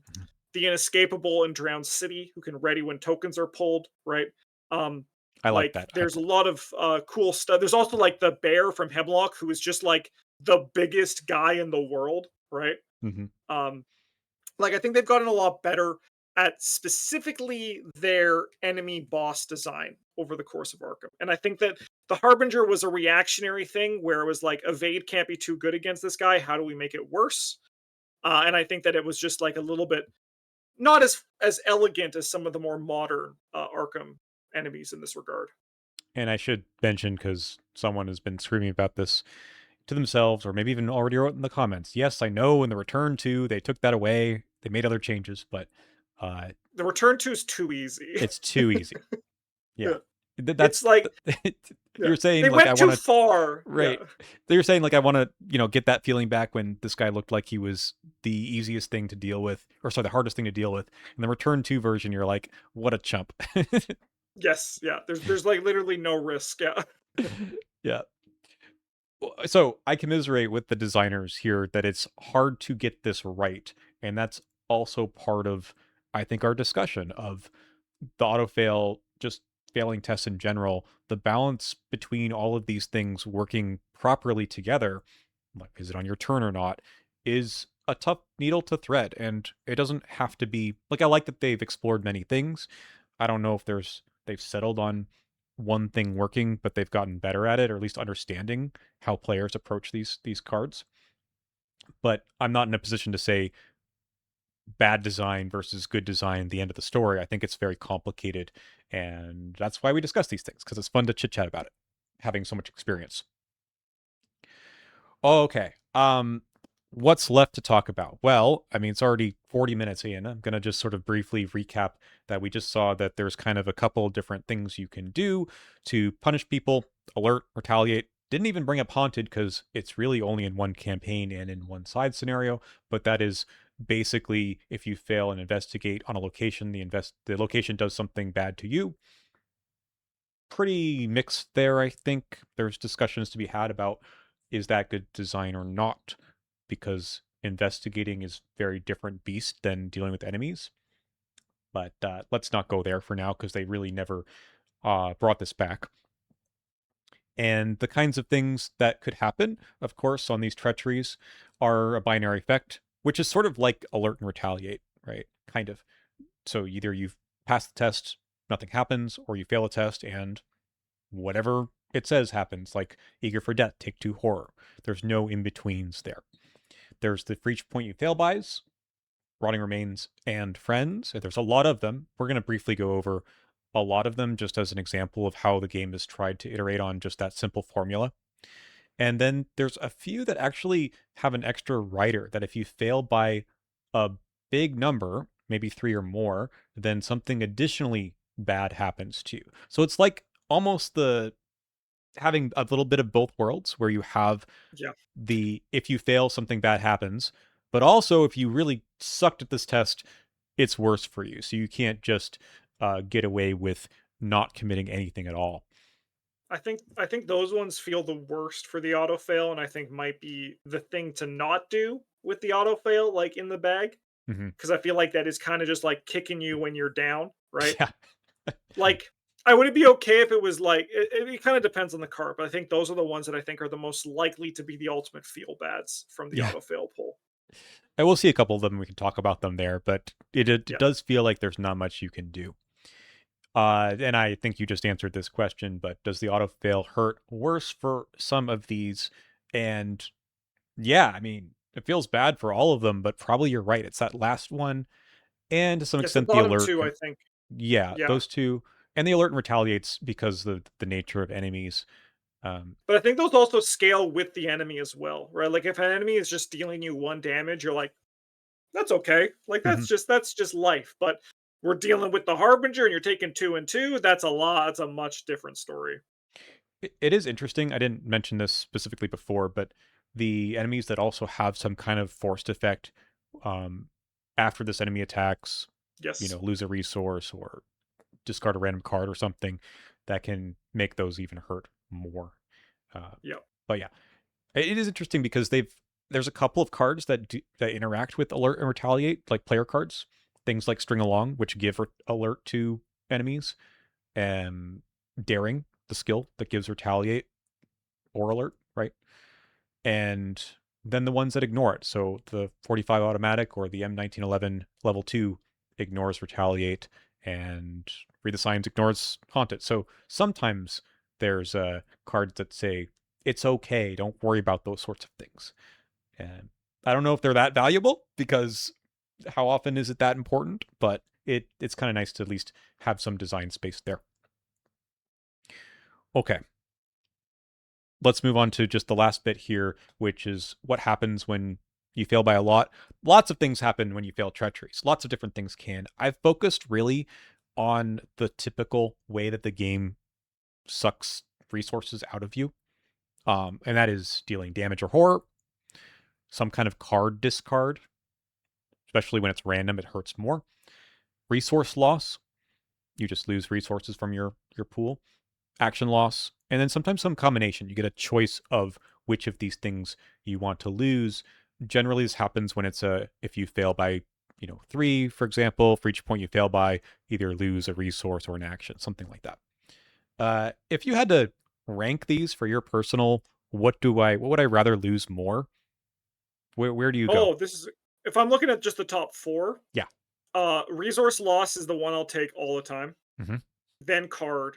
The inescapable and drowned city who can ready when tokens are pulled, right? Um, I like like that. there's a lot of cool stuff. There's also like the bear from Hemlock who is just like the biggest guy in the world, right? Hmm. Um, like I think they've gotten a lot better at specifically their enemy boss design over the course of Arkham. And I think that the Harbinger was a reactionary thing where it was like evade can't be too good against this guy. How do we make it worse? And I think that it was just like a little bit not as elegant as some of the more modern Arkham enemies in this regard. And I should mention because someone has been screaming about this to themselves, or maybe even already wrote in the comments. Yes, I know in the Return 2, they took that away. They made other changes, but uh, The return to is too easy. it's too easy. Yeah. Yeah. It's That's like yeah. you're saying They like I went too want to far. Yeah. right. You're saying like I want to get that feeling back when this guy looked like he was the easiest thing to deal with, or sorry, the hardest thing to deal with. In the Return 2 version, you're like, what a chump. Yes, yeah. There's like literally no risk. Yeah. Yeah. So I commiserate with the designers here that it's hard to get this right, and that's also part of I think our discussion of the auto fail, just failing tests in general, the balance between all of these things working properly together, like is it on your turn or not, is a tough needle to thread, and it doesn't have to be like I like that they've explored many things. I don't know if they've settled on one thing working, but they've gotten better at it, or at least understanding how players approach these cards. But I'm not in a position to say bad design versus good design the end of the story. I think it's very complicated, and that's why we discuss these things because it's fun to chit chat about it, having so much experience. Okay. what's left to talk about? Well, I mean, it's already 40 minutes in. I'm going to just sort of briefly recap that we just saw that there's kind of a couple different things you can do to punish people, alert, retaliate. Didn't even bring up haunted because it's really only in one campaign and in one side scenario, but that is basically if you fail and investigate on a location, the location does something bad to you. Pretty mixed there, I think. There's discussions to be had about is that good design or not, because investigating is very different beast than dealing with enemies. But let's not go there for now because they really never brought this back. And the kinds of things that could happen, of course, on these treacheries are a binary effect, which is sort of like alert and retaliate, right? Kind of. So either you've passed the test, nothing happens, or you fail a test and whatever it says happens, like eager for death, take two horror. There's no in betweens there. There's the for each point you fail buys, rotting remains, and friends. There's a lot of them. We're going to briefly go over a lot of them just as an example of how the game has tried to iterate on just that simple formula. And then there's a few that actually have an extra rider that if you fail by a big number, maybe three or more, then something additionally bad happens to you. So it's like almost the having a little bit of both worlds where you have Yeah. the if you fail something bad happens, but also if you really sucked at this test, it's worse for you. So you can't just get away with not committing anything at all. I think those ones feel the worst for the auto fail, and I think might be the thing to not do with the auto fail, like in the bag, Hmm. because I feel like that is kind of just like kicking you when you're down, right? Yeah. Like, I would it be okay if it was like it kind of depends on the card, but I think those are the ones that I think are the most likely to be the ultimate feel bads from the Yeah. auto fail pool. I will see a couple of them. We can talk about them there, but it Yeah. does feel like there's not much you can do. And I think you just answered this question, but does the auto fail hurt worse for some of these? And yeah, I mean, it feels bad for all of them, but probably you're right. It's that last one, and to some Yes, the extent, the bottom alert. two, I think. Yeah, Yeah. those two, and the alert and retaliates because of the nature of enemies. Um, But I think those also scale with the enemy as well, right? Like if an enemy is just dealing you one damage, you're like, that's okay. Like mhm. that's just life. But we're dealing with the harbinger and you're taking two and two, that's a lot. That's a much different story. It is interesting. I didn't mention this specifically before, but the enemies that also have some kind of forced effect um, after this enemy attacks, Yes. lose a resource or discard a random card or something that can make those even hurt more. Uh, Yeah. but yeah, it is interesting because there's a couple of cards that interact with alert and retaliate, like player cards, things like string along, which give alert to enemies, and daring, the skill that gives retaliate or alert, right? And then the ones that ignore it. So the 45 automatic or the M1911 level 2 ignores retaliate, and read the signs ignores haunt it. So sometimes there's cards that say it's okay, don't worry about those sorts of things. And I don't know if they're that valuable because how often is it that important? But it's kind of nice to at least have some design space there. Okay, let's move on to just the last bit here, which is what happens when you fail by a lot. Lots of things happen when you fail treacheries. Lots of different things can. I've focused really on the typical way that the game sucks resources out of you. And that is dealing damage or horror, some kind of card discard, especially when it's random, it hurts more. Resource loss, you just lose resources from your pool. Action loss, and then sometimes some combination. You get a choice of which of these things you want to lose. Generally, this happens when it's a if you fail by three, for example, for each point you fail by, either lose a resource or an action, something like that. If you had to rank these for your personal, what would I rather lose more? Where do you go? Oh, this is if I'm looking at just the top four, Yeah. resource loss is the one I'll take all the time. Hmm. Then card,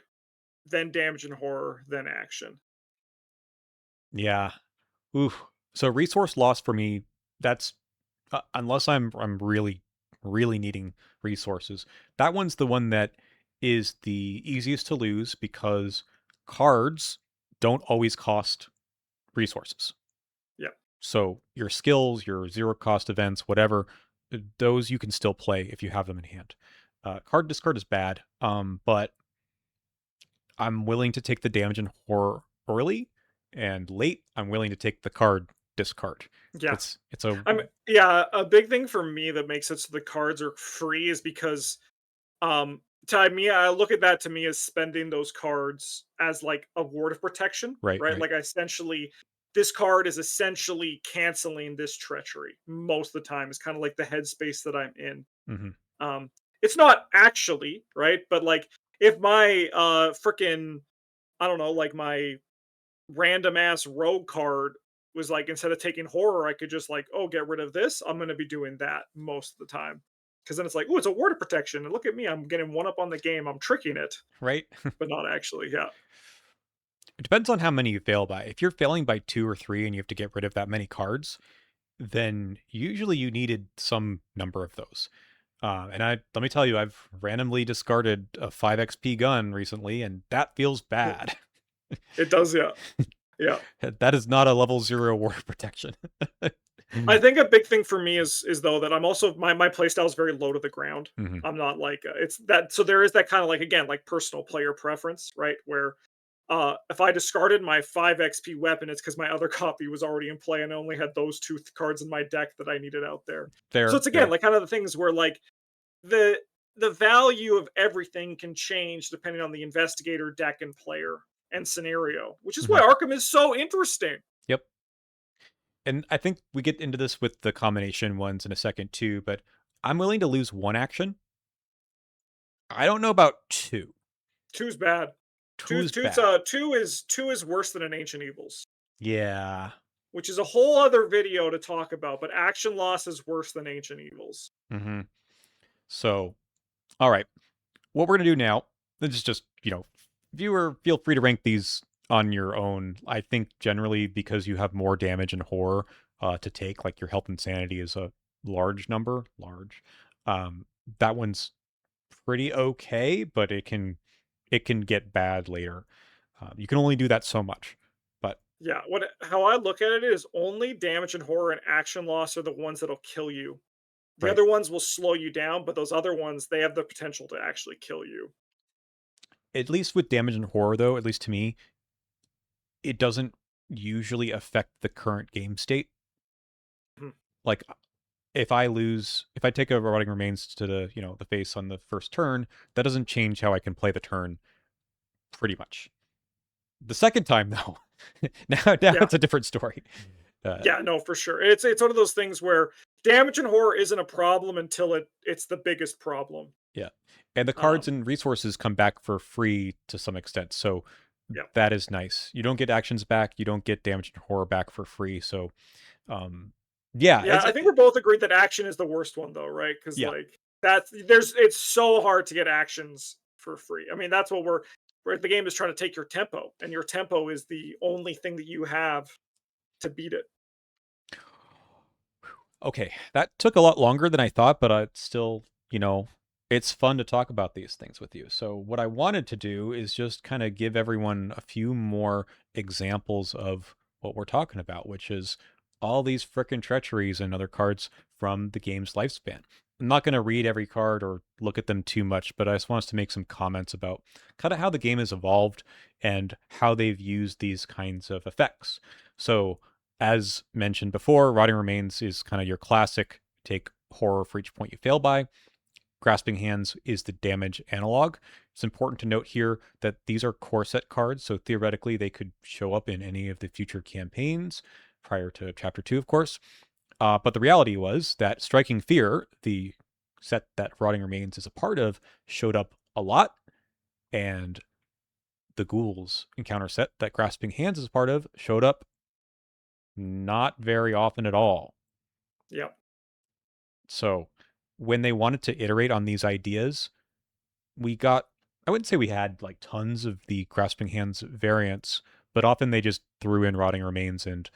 then damage and horror, then action. Yeah. Oof. So resource loss for me, that's unless I'm really needing resources. That one's the one that is the easiest to lose because cards don't always cost resources. Yeah. So your skills, your zero cost events, whatever, those you can still play if you have them in hand. Card discard is bad, but I'm willing to take the damage and horror early, and late I'm willing to take the card discard. Yeah. It's a Yeah, a big thing for me that makes it so the cards are free is because to me, I look at that to me as spending those cards as like a ward of protection, right, right? right. Like I essentially this card is essentially canceling this treachery most of the time. It's kind of like the headspace that I'm in. Hmm. Um it's not actually, right? But like if my freaking I don't know, like my random ass rogue card was like instead of taking horror, I could just like, oh, get rid of this. I'm gonna be doing that most of the time. Because then it's like, oh, it's a ward of protection. And look at me, I'm getting one up on the game. I'm tricking it, Right. but not actually. Yeah. It depends on how many you fail by. If you're failing by 2 or 3 and you have to get rid of that many cards, then usually you needed some number of those. And I let me tell you, I've randomly discarded a 5 XP gun recently, and that feels bad. It does, yeah. Yeah. That is not a level 0 ward protection. I think a big thing for me is though that I'm also my playstyle is very low to the ground. Hmm. I'm not like it's that so there is that kind of like again like personal player preference, right? Where if I discarded my 5 XP weapon, it's because my other copy was already in play and I only had those two cards in my deck that I needed out there. So Fair, it's again fair. like kind of the things where like the the value of everything can change depending on the investigator deck and player and scenario, which is Hmm. why Arkham is so interesting. Yep. And I think we get into this with the combination ones in a second too, but I'm willing to lose one action. I don't know about two. Two's bad. Two's bad. Two is worse than an Ancient Evils, Yeah. which is a whole other video to talk about. But action loss is worse than Ancient Evils. Hmm. So, all right. What we're going to do now, this is just, viewer, feel free to rank these on your own. I think generally because you have more damage and horror to take, like your health and sanity is a large number, large. Um, that one's pretty okay, but it can get bad later. You can only do that so much. But Yeah, what how I look at it is only damage and horror and action loss are the ones that'll kill you. The right, other ones will slow you down, but those other ones they have the potential to actually kill you. at least with damage and horror, though, at least to me, it doesn't usually affect the current game state. Mhm. Like if I take a rotting remains to the face on the first turn, that doesn't change how I can play the turn pretty much. The second time though, now Yeah, it's a different story. Uh, yeah, no, for sure. It's one of those things where damage and horror isn't a problem until it's the biggest problem. yeah, and the cards Um, and resources come back for free to some extent, so yeah. that is nice. You don't get actions back, you don't get damage and horror back for free. So, um, yeah, Yeah, I think we're both agreed that action is the worst one though, right? Because yeah, like that's there's it's so hard to get actions for free. I mean, that's what where the game is trying to take your tempo, and your tempo is the only thing that you have to beat it. okay, that took a lot longer than I thought, but it's still, it's fun to talk about these things with you. So, what I wanted to do is just kind of give everyone a few more examples of what we're talking about, which is all these frickin' treacheries and other cards from the game's lifespan. I'm not going to read every card or look at them too much, but I just want us to make some comments about kind of how the game has evolved and how they've used these kinds of effects. So, as mentioned before, Rotting Remains is kind of your classic take horror for each point you fail by. Grasping Hands is the damage analog. It's important to note here that these are core set cards, so theoretically they could show up in any of the future campaigns prior to Chapter 2, of course. But the reality was that Striking Fear, the set that Rotting Remains is a part of, showed up a lot, and the Ghouls encounter set that Grasping Hands is a part of showed up not very often at all. Yeah. So when they wanted to iterate on these ideas, we got, I wouldn't say we had like tons of the Grasping Hands variants, but often they just threw in Rotting Remains. And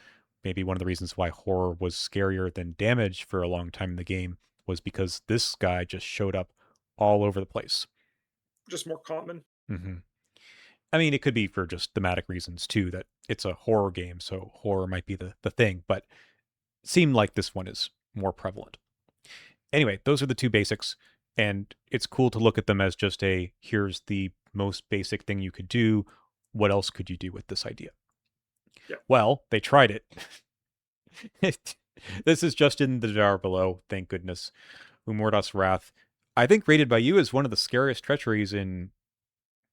maybe one of the reasons why horror was scarier than damage for a long time in the game was because this guy just showed up all over the place. Just more common. Hmm. I mean, it could be for just thematic reasons too, that it's a horror game, so horror might be the thing. But seem like this one is more prevalent. Anyway, those are the two basics, and it's cool to look at them as just a here's the most basic thing you could do. What else could you do with this idea? Yeah. Well, they tried it. This is just in the jar below, thank goodness. Umordas's Wrath, I think rated by you as one of the scariest treacheries in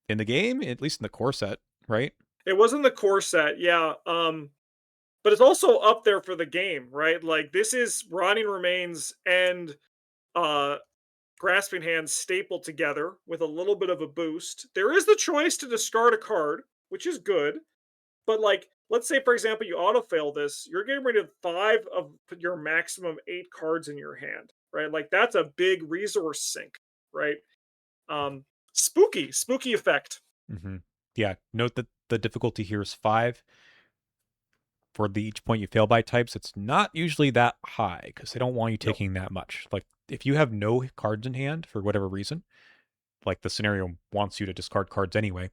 the game, at least in the core set, right? It was in the core set, yeah. But it's also up there for the game, right? Like this is Rotting Remains and uh Grasping Hands stapled together with a little bit of a boost. There is the choice to discard a card, which is good. But like, let's say for example you autofail this, you're getting rid of 5 of your maximum 8 cards in your hand, right? Like that's a big resource sink, right? Spooky effect. Mm-hmm. Yeah. Note that the difficulty here is 5 for the each point you fail by types. It's not usually that high because they don't want you No, taking that much. Like if you have no cards in hand for whatever reason, like the scenario wants you to discard cards anyway.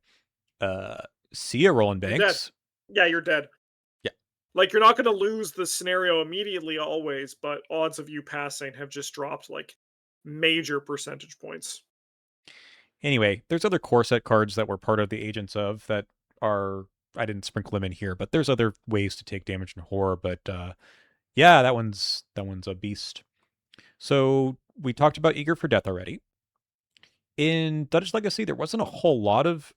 Uh, See a Roland you're dead. Banks. Yeah, you're dead. Yeah. Like you're not going to lose the scenario immediately always, but odds of you passing have just dropped like major percentage points. Anyway, there's other core set cards that were part of the Agents of that are I didn't sprinkle them in here, but there's other ways to take damage in horror. But yeah, that one's a beast. So we talked about Eager for Death already. In Dudd's Legacy, there wasn't a whole lot of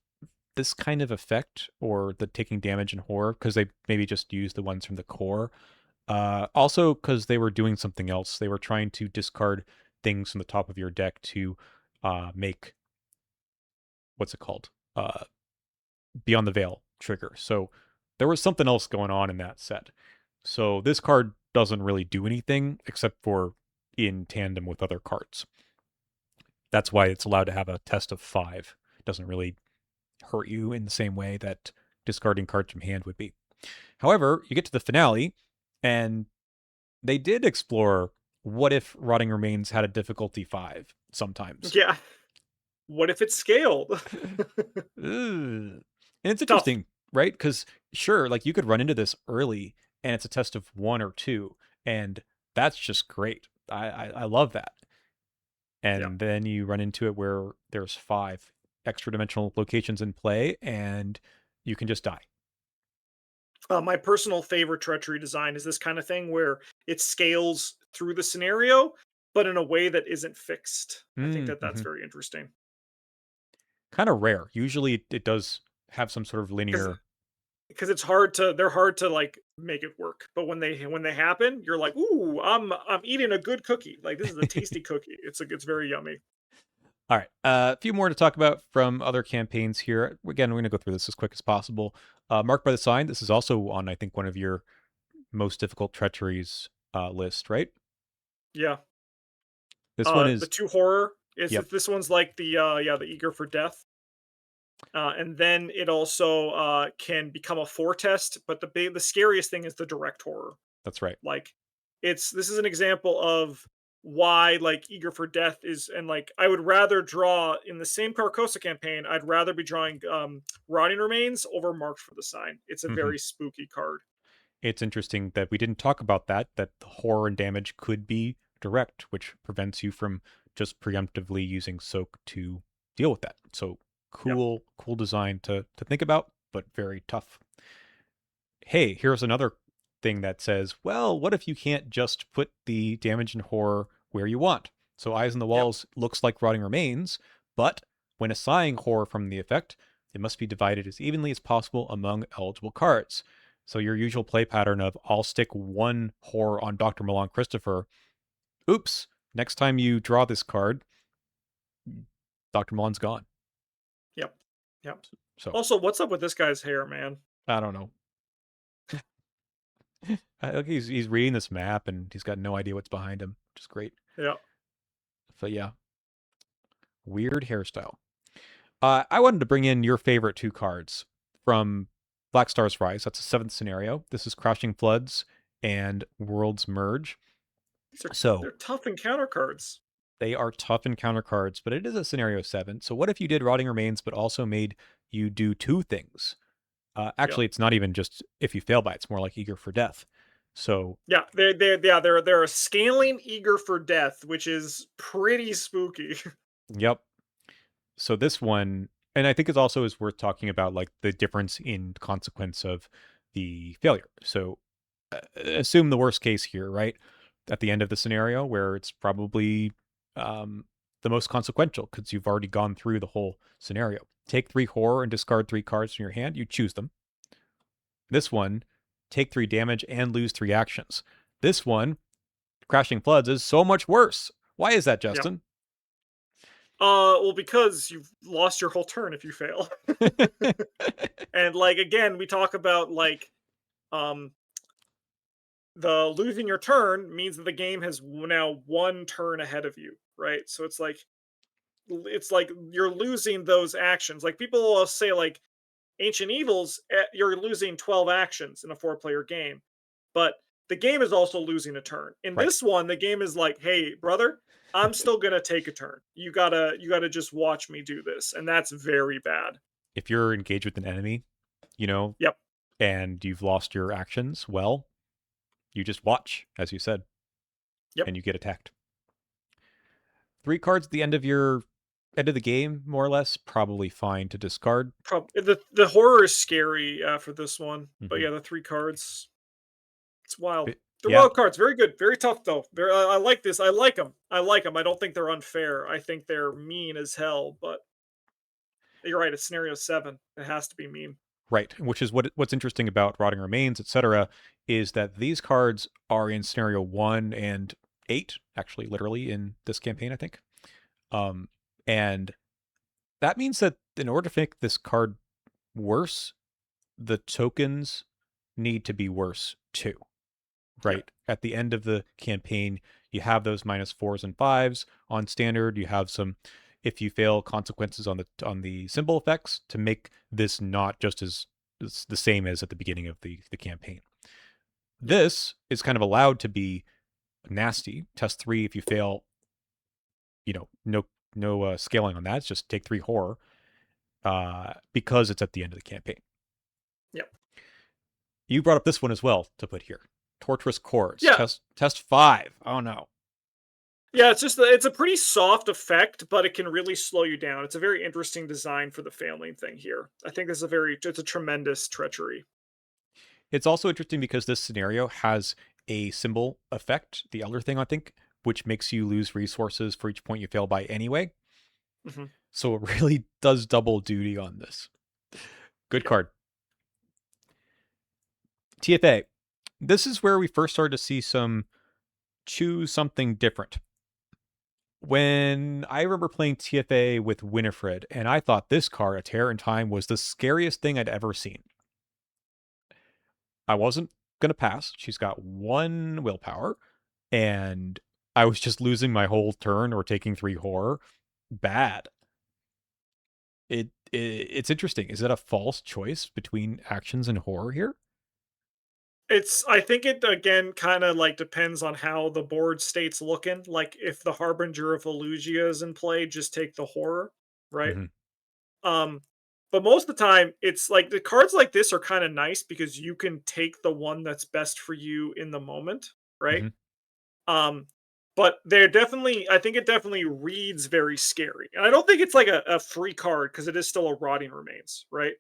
this kind of effect or the taking damage in horror because they maybe just used the ones from the core. Also, because they were doing something else. They were trying to discard things from the top of your deck to make what's it called? Beyond the Veil trigger. So there was something else going on in that set. So this card doesn't really do anything except for in tandem with other cards. That's why it's allowed to have a test of 5. It doesn't really hurt you in the same way that discarding cards from hand would be. However, you get to the finale, and they did explore what if Rotting Remains had a difficulty 5 sometimes. Yeah. What if it's scaled? And it's Tough. interesting, right? Because sure, like you could run into this early and it's a test of 1 or 2, and that's just great. I love that. Yeah. And then you run into it where there's 5 extra dimensional locations in play and you can just die. My personal favorite treachery design is this kind of thing where it scales through the scenario, but in a way that isn't fixed. I think that that's Mm-hmm. very interesting Kind of rare. Usually it does have some sort of because linear. it's hard to they're hard to like make it work. But when they happen, you're like, ooh, I'm eating a good cookie. Like this is a tasty cookie. It's very yummy. All right. A few more to talk about from other campaigns here. Again, we're going to go through this as quick as possible. Marked by the Sign. This is also on, I think, one of your most difficult treacheries list, right? Yeah. This one The is, two horror is yep, this one's like the eager for death. And then it also can become a foretest, but the scariest thing is the direct horror. that's right. Like this is an example of why like eager for death is and like I would rather draw in the same Carcosa campaign, I'd rather be drawing Rotting Remains over Marked for the Sign. It's a Hmm. very spooky card. It's interesting that we didn't talk about that the horror and damage could be direct, which prevents you from just preemptively using Soak to deal with that. So Yep. cool design to think about, but very tough. Hey, here's another thing that says, well, what if you can't just put the damage and horror where you want? So Eyes on the Yep. Walls looks like Rotting Remains, but when assigning horror from the effect, it must be divided as evenly as possible among eligible cards. So your usual play pattern of I'll stick 1 horror on Dr. Milan Christopher. Oops, next time you draw this card, Dr. Milan's gone. Yep. Yep. So Also, what's up with this guy's hair, man? I don't know. I think he's reading this map and he's got no idea what's behind him, which is great. Yeah. But yeah, weird hairstyle. I wanted to bring in your favorite 2 cards from Black Star's Rise. That's a 7th scenario. This is Crashing Floods and Worlds Merge. These are So they're tough encounter cards. they are tough encounter cards, but it is a scenario 7. So what if you did Rotting Remains, but also made you do 2 things? Yep. Actually, it's not even just if you fail by it, it's more like Eager for Death. So, Yeah, they're a scaling eager for death, which is pretty spooky. yep. So this one, and I think it also is worth talking about like the difference in consequence of the failure. So assume the worst case here, right? At the end of the scenario where it's probably um, the most consequential because you've already gone through the whole scenario. Take 3 horror and discard 3 cards from your hand. You choose them. This one, take 3 damage and lose 3 actions. This one, Crashing Floods, is so much worse. Why is that, Yep. Justin? Well, because you've lost your whole turn if you fail. And like again, we talk about like um the losing your turn means that the game has now one turn ahead of you, right? So it's like you're losing those actions. Like people will say like Ancient Evils, you're losing 12 actions in a four-player game, but the game is also losing a turn. In Right. this one, the game is like, "Hey, brother, I'm still gonna take a turn. You gotta just watch me do this," and that's very bad. If you're engaged with an enemy, you know, Yep, and you've lost your actions, well, you just watch, as you said, yep. and you get attacked. 3 cards at the end of the game, more or less, probably fine to discard. The horror is scary for this one, but Hmm. yeah, the three cards, it's wild. They're Yeah, wild cards. Very good. Very tough though. I like this. I like them. I like them. I don't think they're unfair. I think they're mean as hell. But you're right. It's scenario 7. It has to be mean. right. Which is what's interesting about Rotting Remains, etc., is that these cards are in scenario 1 and 8, actually, literally in this campaign, I think. Um, and that means that in order to make this card worse, the tokens need to be worse too. Yep. Right at the end of the campaign, you have those -4s and 5s on standard. You have some, if you fail, consequences on the symbol effects to make this not just as the same as at the beginning of the campaign. Yep. This is kind of allowed to be nasty. Test 3 if you fail. No scaling on that. It's just take 3 horror because it's at the end of the campaign. Yep. You brought up this one as well to put here. Torturous Chords. Yeah. Test 5. Oh no. Yeah. It's a pretty soft effect, but it can really slow you down. It's a very interesting design for the failing thing here. I think it's a tremendous treachery. It's also interesting because this scenario has a symbol effect, the Elder thing, I think, which makes you lose resources for each point you fail by anyway. Hmm. So it really does double duty on this. Good Yep. card. TFA. This is where we first started to see some choose something different. When I remember playing TFA with Winifred, and I thought this card, A Terror in Time, was the scariest thing I'd ever seen. I wasn't going to pass. She's got 1 willpower, and I was just losing my whole turn or taking 3 horror. Bad. It's interesting. Is it a false choice between actions and horror here? I think it again kind of like depends on how the board state's looking. Like if the Harbinger of Elugia is in play, just take the horror, right? Hmm. Um, but most of the time, it's like the cards like this are kind of nice because you can take the one that's best for you in the moment, right? Hmm. Um, but I think it definitely reads very scary. And I don't think it's like a free card because it is still a Rotting Remains, right?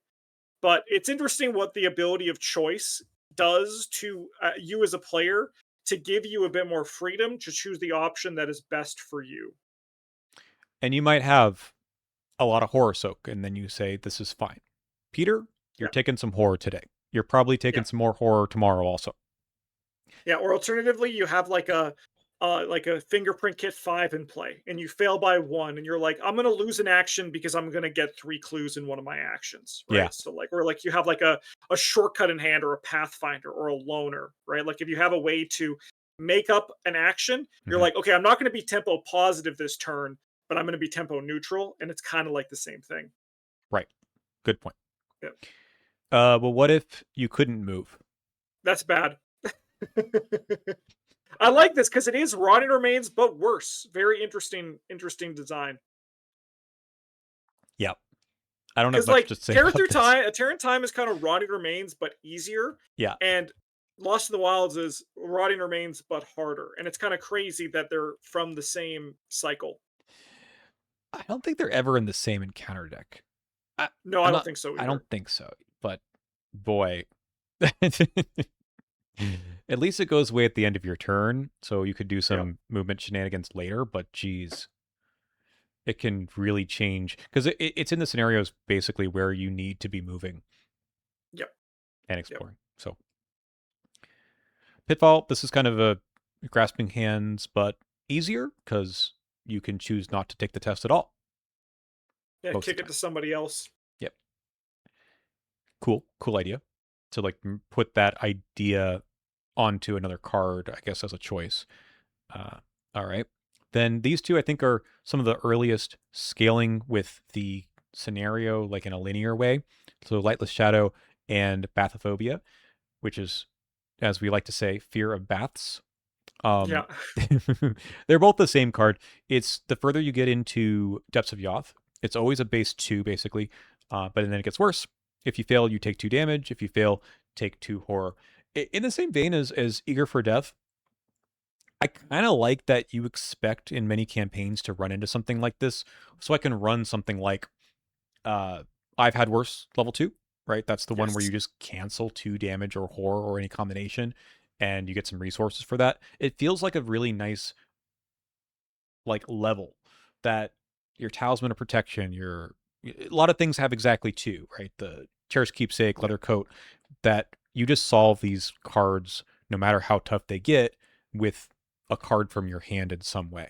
But it's interesting what the ability of choice does to you as a player to give you a bit more freedom to choose the option that is best for you. And you might have a lot of horror soak, and then you say, this is fine. Peter, you're Yeah. taking some horror today. You're probably Yeah. taking some more horror tomorrow also. Yeah, or alternatively, you have like a fingerprint kit 5 in play, and you fail by 1, and you're like, I'm gonna lose an action because I'm gonna get 3 clues in one of my actions, Yeah. right? So like, or like you have like a shortcut in hand, or a pathfinder, or a loner, right? Like if you have a way to make up an action, you're Hmm. like, okay, I'm not gonna be tempo positive this turn, but I'm gonna be tempo neutral, and it's kind of like the same thing. Right. Good point. Yeah, Well, what if you couldn't move? that's bad. I like this because it is Rotting Remains, but worse. Very interesting design. Yeah. I don't have Because much like to say about this. A Tear in Time is kind of Rotting Remains, but easier. Yeah. And Lost in the Wilds is Rotting Remains, but harder, and it's kind of crazy that they're from the same cycle. I don't think they're ever in the same encounter deck. I, No, I I'm don't not. think so I either. don't think so. But boy, at least it goes away at the end of your turn, so you could do Yep, some movement shenanigans later. But geez, it can really change because it's in the scenarios basically where you need to be moving yep, and yep. exploring. So Pitfall, this is kind of a grasping hands, but easier because you can choose not to take the test at all Yeah, most of kick the it time. to somebody else. Yep, cool idea. To like put that idea onto another card, I guess, as a choice. Uh, all right. Then these two, I think, are some of the earliest scaling with the scenario, like in a linear way. So Lightless Shadow and Bathophobia, which is, as we like to say, fear of baths. Yeah, Um, they're both the same card. It's the further you get into Depths of Yoth, it's always a base two, basically. But then it gets worse. If you fail, you take 2 damage. If you fail, take 2 horror. In the same vein as Eager for Death, I kind of like that you expect in many campaigns to run into something like this. So I can run something like uh, I've Had Worse level 2, right? That's the one where you yes. just cancel 2 damage or horror or any combination and you get some resources for that. It feels like a really nice like level that your talisman of protection, your a lot of things have exactly two, right? The cherished keepsake, Yeah. leather coat, that you just solve these cards no matter how tough they get with a card from your hand in some way.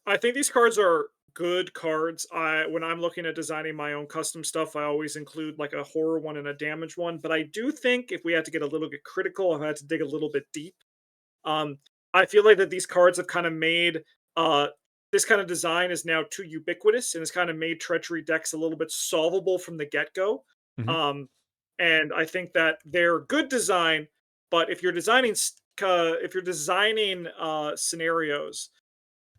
I think these cards are good cards. I When I'm looking at designing my own custom stuff, I always include like a horror one and a damage one. But I do think if we had to get a little bit critical, if I had to dig a little bit deep, um, I feel like that these cards have kind of made uh this kind of design is now too ubiquitous and has kind of made treachery decks a little bit solvable from the get-go. Mm-hmm. Um, and I think that they're good design, but if you're designing scenarios,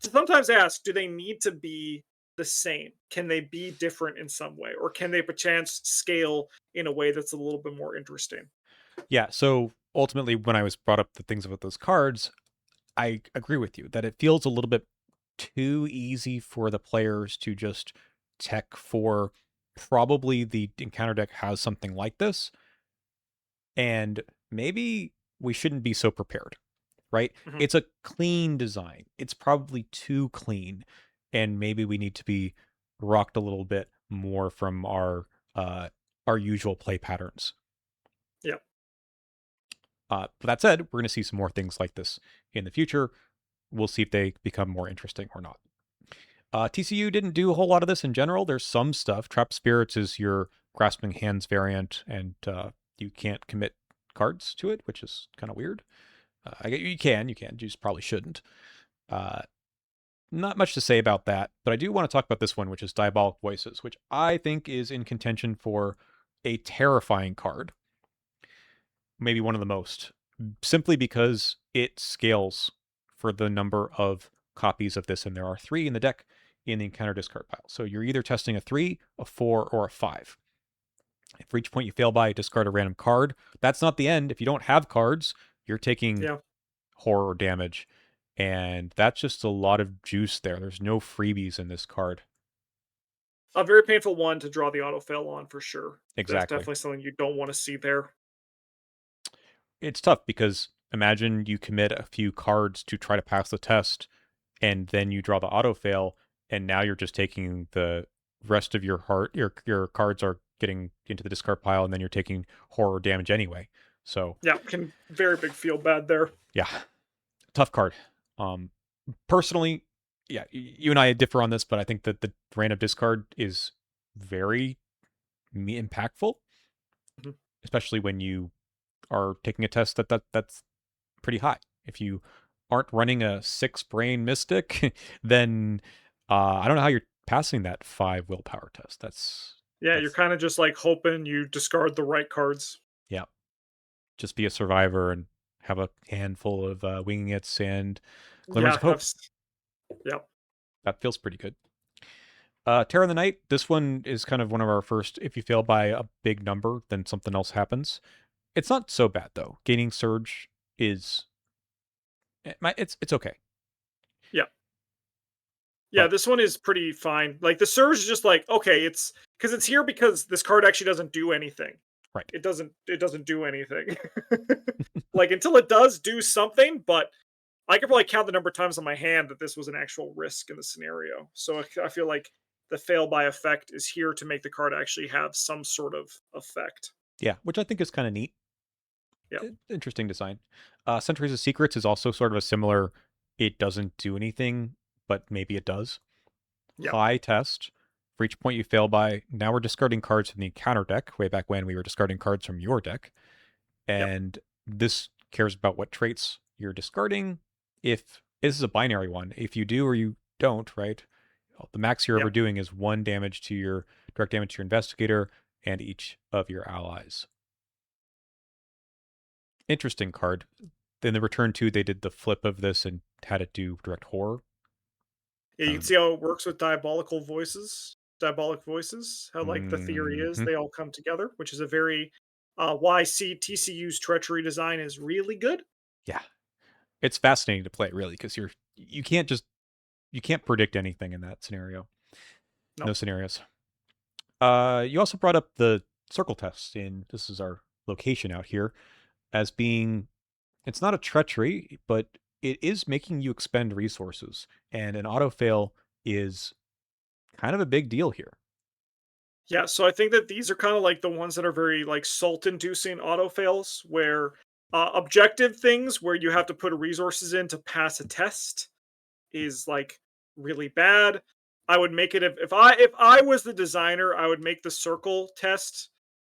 to sometimes ask, do they need to be the same? Can they be different in some way, or can they perchance scale in a way that's a little bit more interesting? Yeah. So ultimately, when I was brought up the things about those cards, I agree with you that it feels a little bit too easy for the players to just tech for probably the encounter deck has something like this. And maybe we shouldn't be so prepared, right? Mhm. It's a clean design. It's probably too clean. And maybe we need to be rocked a little bit more from our usual play patterns. Yeah. But that said, we're going to see some more things like this in the future. We'll see if they become more interesting or not. TCU didn't do a whole lot of this in general. There's some stuff. Trap Spirits is your Grasping Hands variant, and you can't commit cards to it, which is kind of weird. You can, you just probably shouldn't. Uh, Not much to say about that, but I do want to talk about this one, which is Diabolic Voices, which I think is in contention for a terrifying card, maybe one of the most, simply because it scales for the number of copies of this, and there are 3 in the deck in the encounter discard pile. So you're either testing a 3, a 4, or a 5. If for each point you fail by, discard a random card. That's not the end. If you don't have cards, you're taking Yeah. horror damage, and that's just a lot of juice there. There's no freebies in this card. A very painful one to draw the autofail on for sure. That's Exactly. definitely something you don't want to see there. It's tough because imagine you commit a few cards to try to pass the test, and then you draw the auto fail, and now you're just taking the rest of your heart. Your cards are getting into the discard pile, and then you're taking horror damage anyway. So Yeah, can very big feel bad there. yeah, tough card. Um, Personally, yeah, you and I differ on this, but I think that the random discard is very impactful, Mhm. especially when you are taking a test that's pretty high. If you aren't running a 6 brain mystic, then I don't know how you're passing that 5 willpower test. Yeah, you're That's kind of just like hoping you discard the right cards. yeah, just be a survivor and have a handful of winging its and glimmers Yeah, of hope. yeah. That feels pretty good. Terror of the Night. This one is kind of one of our first. If you fail by a big number, then something else happens. It's not so bad though. Gaining surge is it's okay. Yeah. Yeah, But this one is pretty fine. Like the surge is just like, okay, it's because it's here because this card actually doesn't do anything. right. It doesn't do anything. Like until it does do something, but I could probably count the number of times on my hand that this was an actual risk in the scenario. So I feel like the fail by effect is here to make the card actually have some sort of effect. Yeah, which I think is kind of neat. Yep. Interesting design. Centuries of Secrets is also sort of a similar. It doesn't do anything, but maybe it does. Yep. High test. For each point you fail by, now we're discarding cards from the encounter deck. Way back when we were discarding cards from your deck, Yep. and this cares about what traits you're discarding. If this is a binary one, if you do or you don't, right? The max you're ever Yep. doing is 1 damage to your direct damage to your investigator and each of your allies. Interesting card. Then the return 2, they did the flip of this and had it do direct horror. Yeah, you can Um, see how it works with diabolical voices. Diabolic voices. How like the theory is mhm. they all come together, which is a very why TCU's treachery design is really good. Yeah, it's fascinating to play really because you can't just you can't predict anything in that scenario. No. No scenarios. You also brought up the circle test in this is our location out here as being it's not a treachery, but it is making you expend resources, and an auto fail is kind of a big deal here. Yeah, so I think that these are kind of like the ones that are very like salt inducing auto fails where objective things where you have to put resources in to pass a test is like really bad. I would make it if I was the designer, I would make the circle test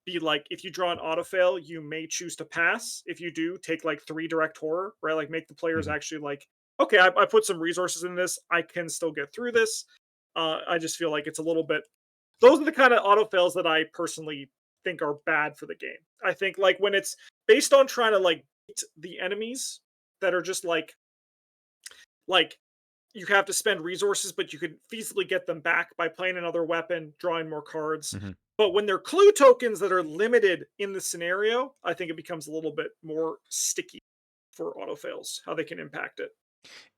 be like if you draw an auto fail, you may choose to pass. If you do, take like 3 direct horror, right? Like make the players Mhm. actually like, okay, I put some resources in this, I can still get through this. I just feel like it's a little bit those are the kind of auto fails that I personally think are bad for the game. I think like when it's based on trying to like beat the enemies that are just like you have to spend resources, but you could feasibly get them back by playing another weapon, drawing more cards. Mhm. But when they're clue tokens that are limited in the scenario, I think it becomes a little bit more sticky for autofails, how they can impact it.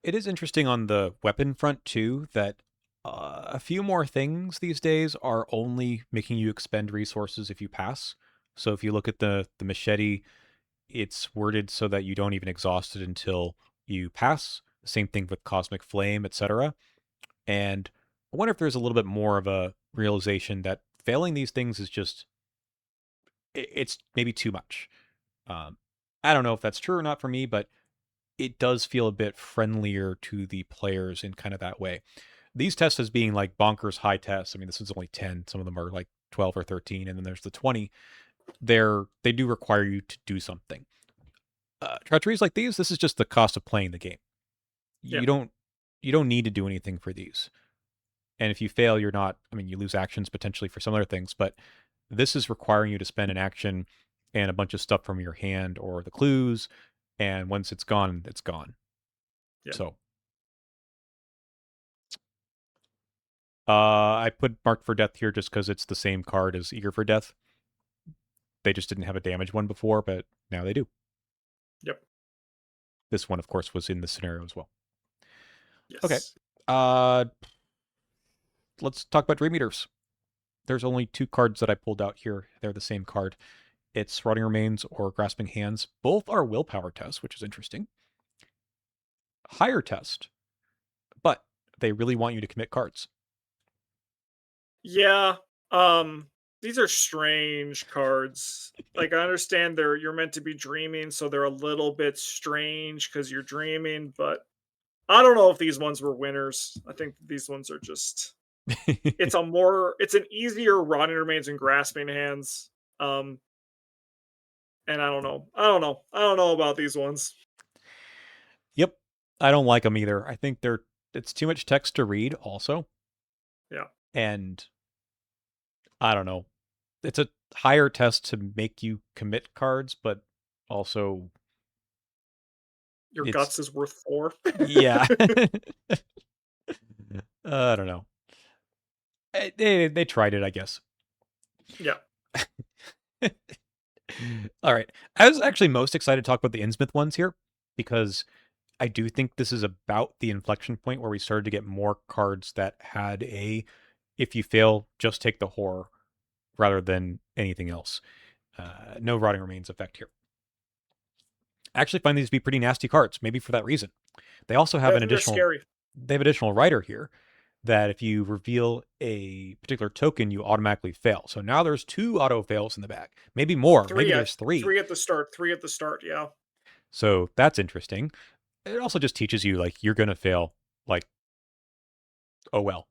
It is interesting on the weapon front too that a few more things these days are only making you expend resources if you pass. So if you look at the machete, it's worded so that you don't even exhaust it until you pass. Same thing with Cosmic Flame, etc. And I wonder if there's a little bit more of a realization that failing these things is just it's maybe too much. Um, I don't know if that's true or not for me, but it does feel a bit friendlier to the players in kind of that way. These tests as being like bonkers high tests. I mean, this is only 10. Some of them are like 12 or 13, and then there's the 20. They do require you to do something. Treacheries like these, this is just the cost of playing the game. Yeah. You don't you don't need to do anything for these. And if you fail, you're not. I mean, you lose actions potentially for some other things, but this is requiring you to spend an action and a bunch of stuff from your hand or the clues. And once it's gone, it's gone. Yeah. So I put Marked for Death here just because it's the same card as Eager for Death. They just didn't have a damage one before, but now they do. Yep. This one, of course, was in the scenario as well. Okay. Yes. Uh, let's talk about Dream Eaters. There's only 2 cards that I pulled out here. They're the same card. It's Rotting Remains or Grasping Hands. Both are willpower tests, which is interesting. Higher test, but they really want you to commit cards. Yeah. Um these are strange cards. Like I understand you're meant to be dreaming, so they're a little bit strange because you're dreaming, but I don't know if these ones were winners. I think these ones are just it's an easier Rotting Remains and Grasping Hands. Um and I don't know. I don't know. I don't know about these ones. Yep. I don't like them either. I think it's too much text to read also. Yeah. And I don't know. It's a higher test to make you commit cards, but also Your it's guts is worth 4. yeah. I don't know. They tried it, I guess. Yeah. All right. I was actually most excited to talk about the Innsmouth ones here because I do think this is about the inflection point where we started to get more cards that had a if you fail, just take the horror rather than anything else. No rotting remains effect here. I actually find these to be pretty nasty cards, maybe for that reason. They also have Yeah, I an think they're additional scary. they have additional writer here that if you reveal a particular token, you automatically fail. So now there's 2 auto fails in the bag, maybe more. Maybe Three at there's 3. three at the start. Three at the start. Yeah. So that's interesting. It also just teaches you like you're gonna fail. Like, oh well,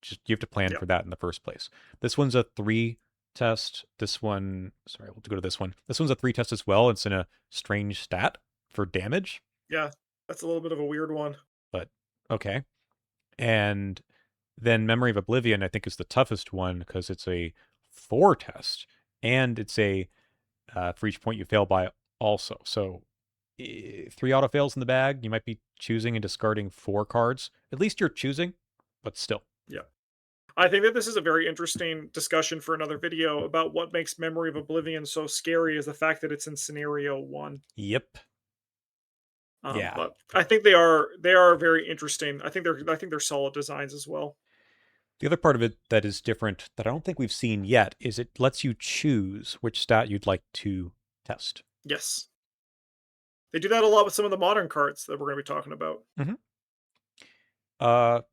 just you have to plan Yeah. for that in the first place. This one's a 3 test. This one, sorry, we'll go to this one. This one's a 3 test as well. It's in a strange stat for damage, Yeah. That's a little bit of a weird one. but okay. And then Memory of Oblivion, I think, is the toughest one because it's a 4 test and it's a for each point you fail by also. So 3 auto fails in the bag. You might be choosing and discarding 4 cards. At least you're choosing, but still. Yeah. I think that this is a very interesting discussion for another video about what makes Memory of Oblivion so scary is the fact that it's in scenario one. Yep. Yeah. But I think they are very interesting. I think they're solid designs as well. The other part of it that is different that I don't think we've seen yet is it lets you choose which stat you'd like to test. Yes. They do that a lot with some of the modern cards that we're going to be talking about. Mm-hmm.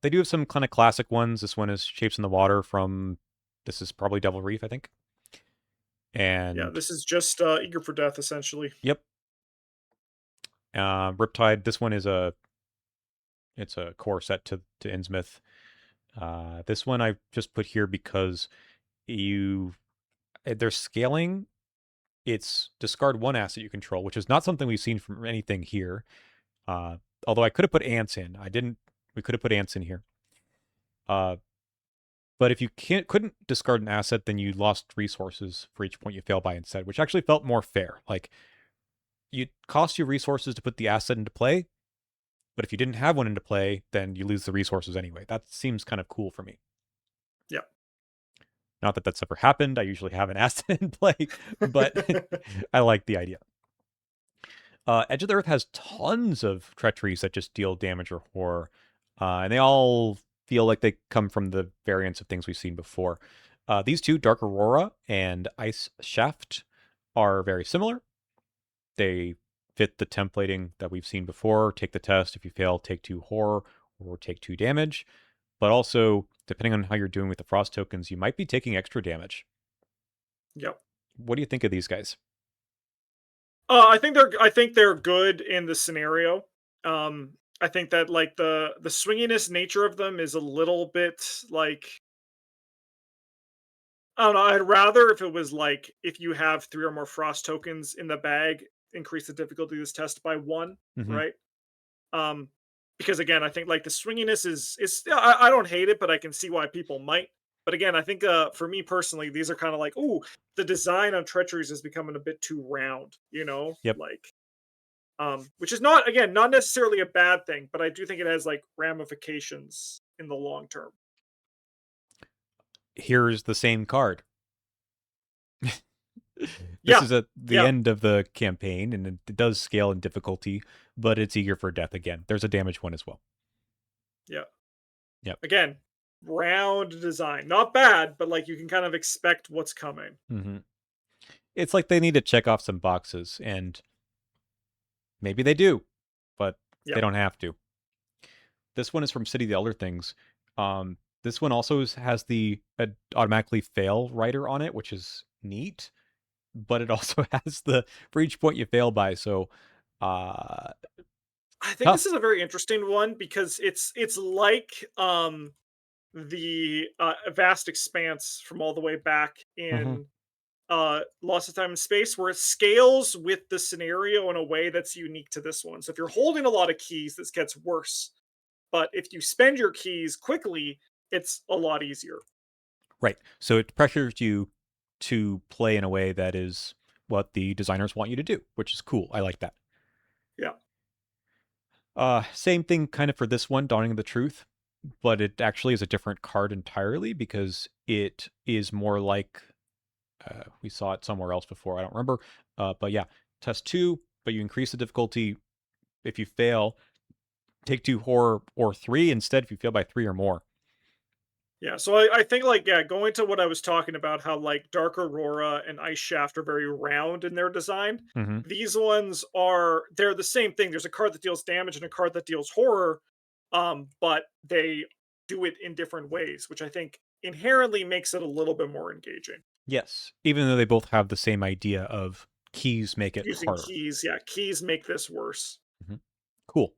They do have some kind of classic ones. This one is Shapes in the Water from, this is probably Devil Reef, I think. Yeah, And this is just Eager for Death essentially. yep, Riptide. This one is it's a core set to Innsmouth. This one I just put here because they're scaling. It's discard 1 asset you control, which is not something we've seen from anything here. Uh, Although I could have put ants in, I didn't. We could have put ants in here. Uh, but if you couldn't discard an asset, then you lost resources for each point you fail by instead, which actually felt more fair. Like, it cost you resources to put the asset into play, but if you didn't have one into play, then you lose the resources anyway. That seems kind of cool for me. Yeah. Not that that's ever happened. I usually have an asset in play, but I like the idea. Edge of the Earth has tons of treacheries that just deal damage or horror, and they all feel like they come from the variants of things we've seen before. These two, Dark Aurora and Ice Shaft, are very similar. They fit the templating that we've seen before. Take the test. If you fail, take 2 horror or take 2 damage. But also, depending on how you're doing with the frost tokens, you might be taking extra damage. Yep. What do you think of these guys? I think they're good in the scenario. I think that like the swinginess nature of them is a little bit like I don't know. I'd rather if it was like if you have 3 or more frost tokens in the bag, increase the difficulty of this test by 1, Mm-hmm. right? Um, because again, I think like the swinginess is I don't hate it, but I can see why people might. But again, I think for me personally, these are kind of like, oh, the design on treacheries is becoming a bit too round, Yep. like which is not again not necessarily a bad thing, but I do think it has like ramifications in the long term. Here's the same card. This Yeah, is at the yeah, end of the campaign, and it does scale in difficulty, but it's Eager for Death again. There's a damage one as well. yeah. Yep. Again, round design, not bad, but like you can kind of expect what's coming. Mm-hmm. It's like they need to check off some boxes, and maybe they do, but Yeah, they don't have to. This one is from City of the Elder Things. This one also has the automatically fail writer on it, which is neat, but it also has the for each point you fail by. So, uh, I think this tough. is a very interesting one because it's like the vast expanse from all the way back Mm-hmm. in Lost of Time and Space, where it scales with the scenario in a way that's unique to this one. So if you're holding a lot of keys, this gets worse. But if you spend your keys quickly, it's a lot easier. Right. So it pressures you to play in a way that is what the designers want you to do, which is cool. I like that. Yeah. Same thing kind of for this one, Dawning of the Truth, but it actually is a different card entirely because it is more like We saw it somewhere else before. I don't remember. But yeah, test 2, but you increase the difficulty. If you fail, take 2 horror, or 3 instead if you fail by 3 or more. Yeah, so I think like yeah, going to what I was talking about, how like Dark Aurora and Ice Shaft are very round in their design. Hmm. These ones are they're the same thing. There's a card that deals damage and a card that deals horror, but they do it in different ways, which I think inherently makes it a little bit more engaging. Yes, even though they both have the same idea of keys make it Using harder. keys, yeah, keys make this worse. Hmm. Cool.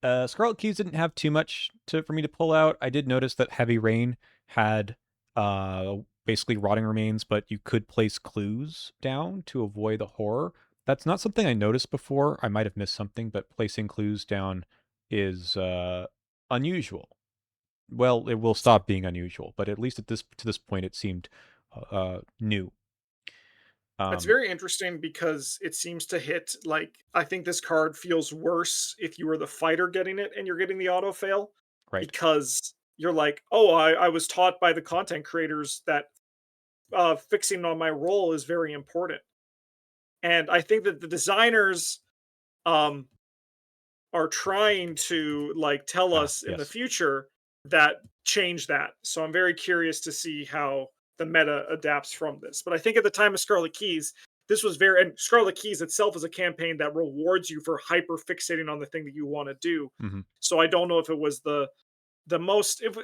Yeah, Scarlet Keys didn't have too much for me to pull out. I did notice that Heavy Rain had uh, basically rotting remains, but you could place clues down to avoid the horror. That's not something I noticed before. I might have missed something, but placing clues down is unusual. Well, it will stop being unusual, but at least at this point, it seemed new. that's Um, very interesting because it seems to hit like I think this card feels worse if you were the fighter getting it and you're getting the auto fail right. because you're like, oh, I was taught by the content creators that fixing on my role is very important. And I think that the designers um, are trying to like tell Ah, us in the yes. future that change that. So I'm very curious to see how the meta adapts from this. But I think at the time of Scarlet Keys, this was very and Scarlet Keys itself is a campaign that rewards you for hyper fixating on the thing that you want to do. Hmm. So I don't know if it was the most if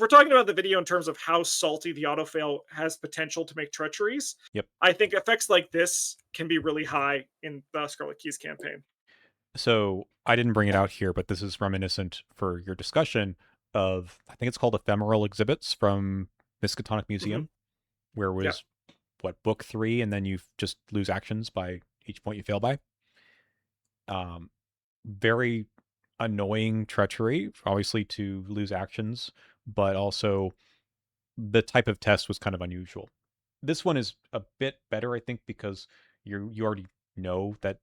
we're talking about the video in terms of how salty the autofail has potential to make treacheries, Yep. I think effects like this can be really high in the Scarlet Keys campaign. So I didn't bring it out here, but this is reminiscent for your discussion of, I think it's called Ephemeral Exhibits from Miskatonic Hmm. Museum, where it Yeah, was what, book 3, and then you just lose actions by each point you fail by. Um, Very annoying treachery, obviously, to lose actions, but also the type of test was kind of unusual. This one is a bit better, I think, because you already know that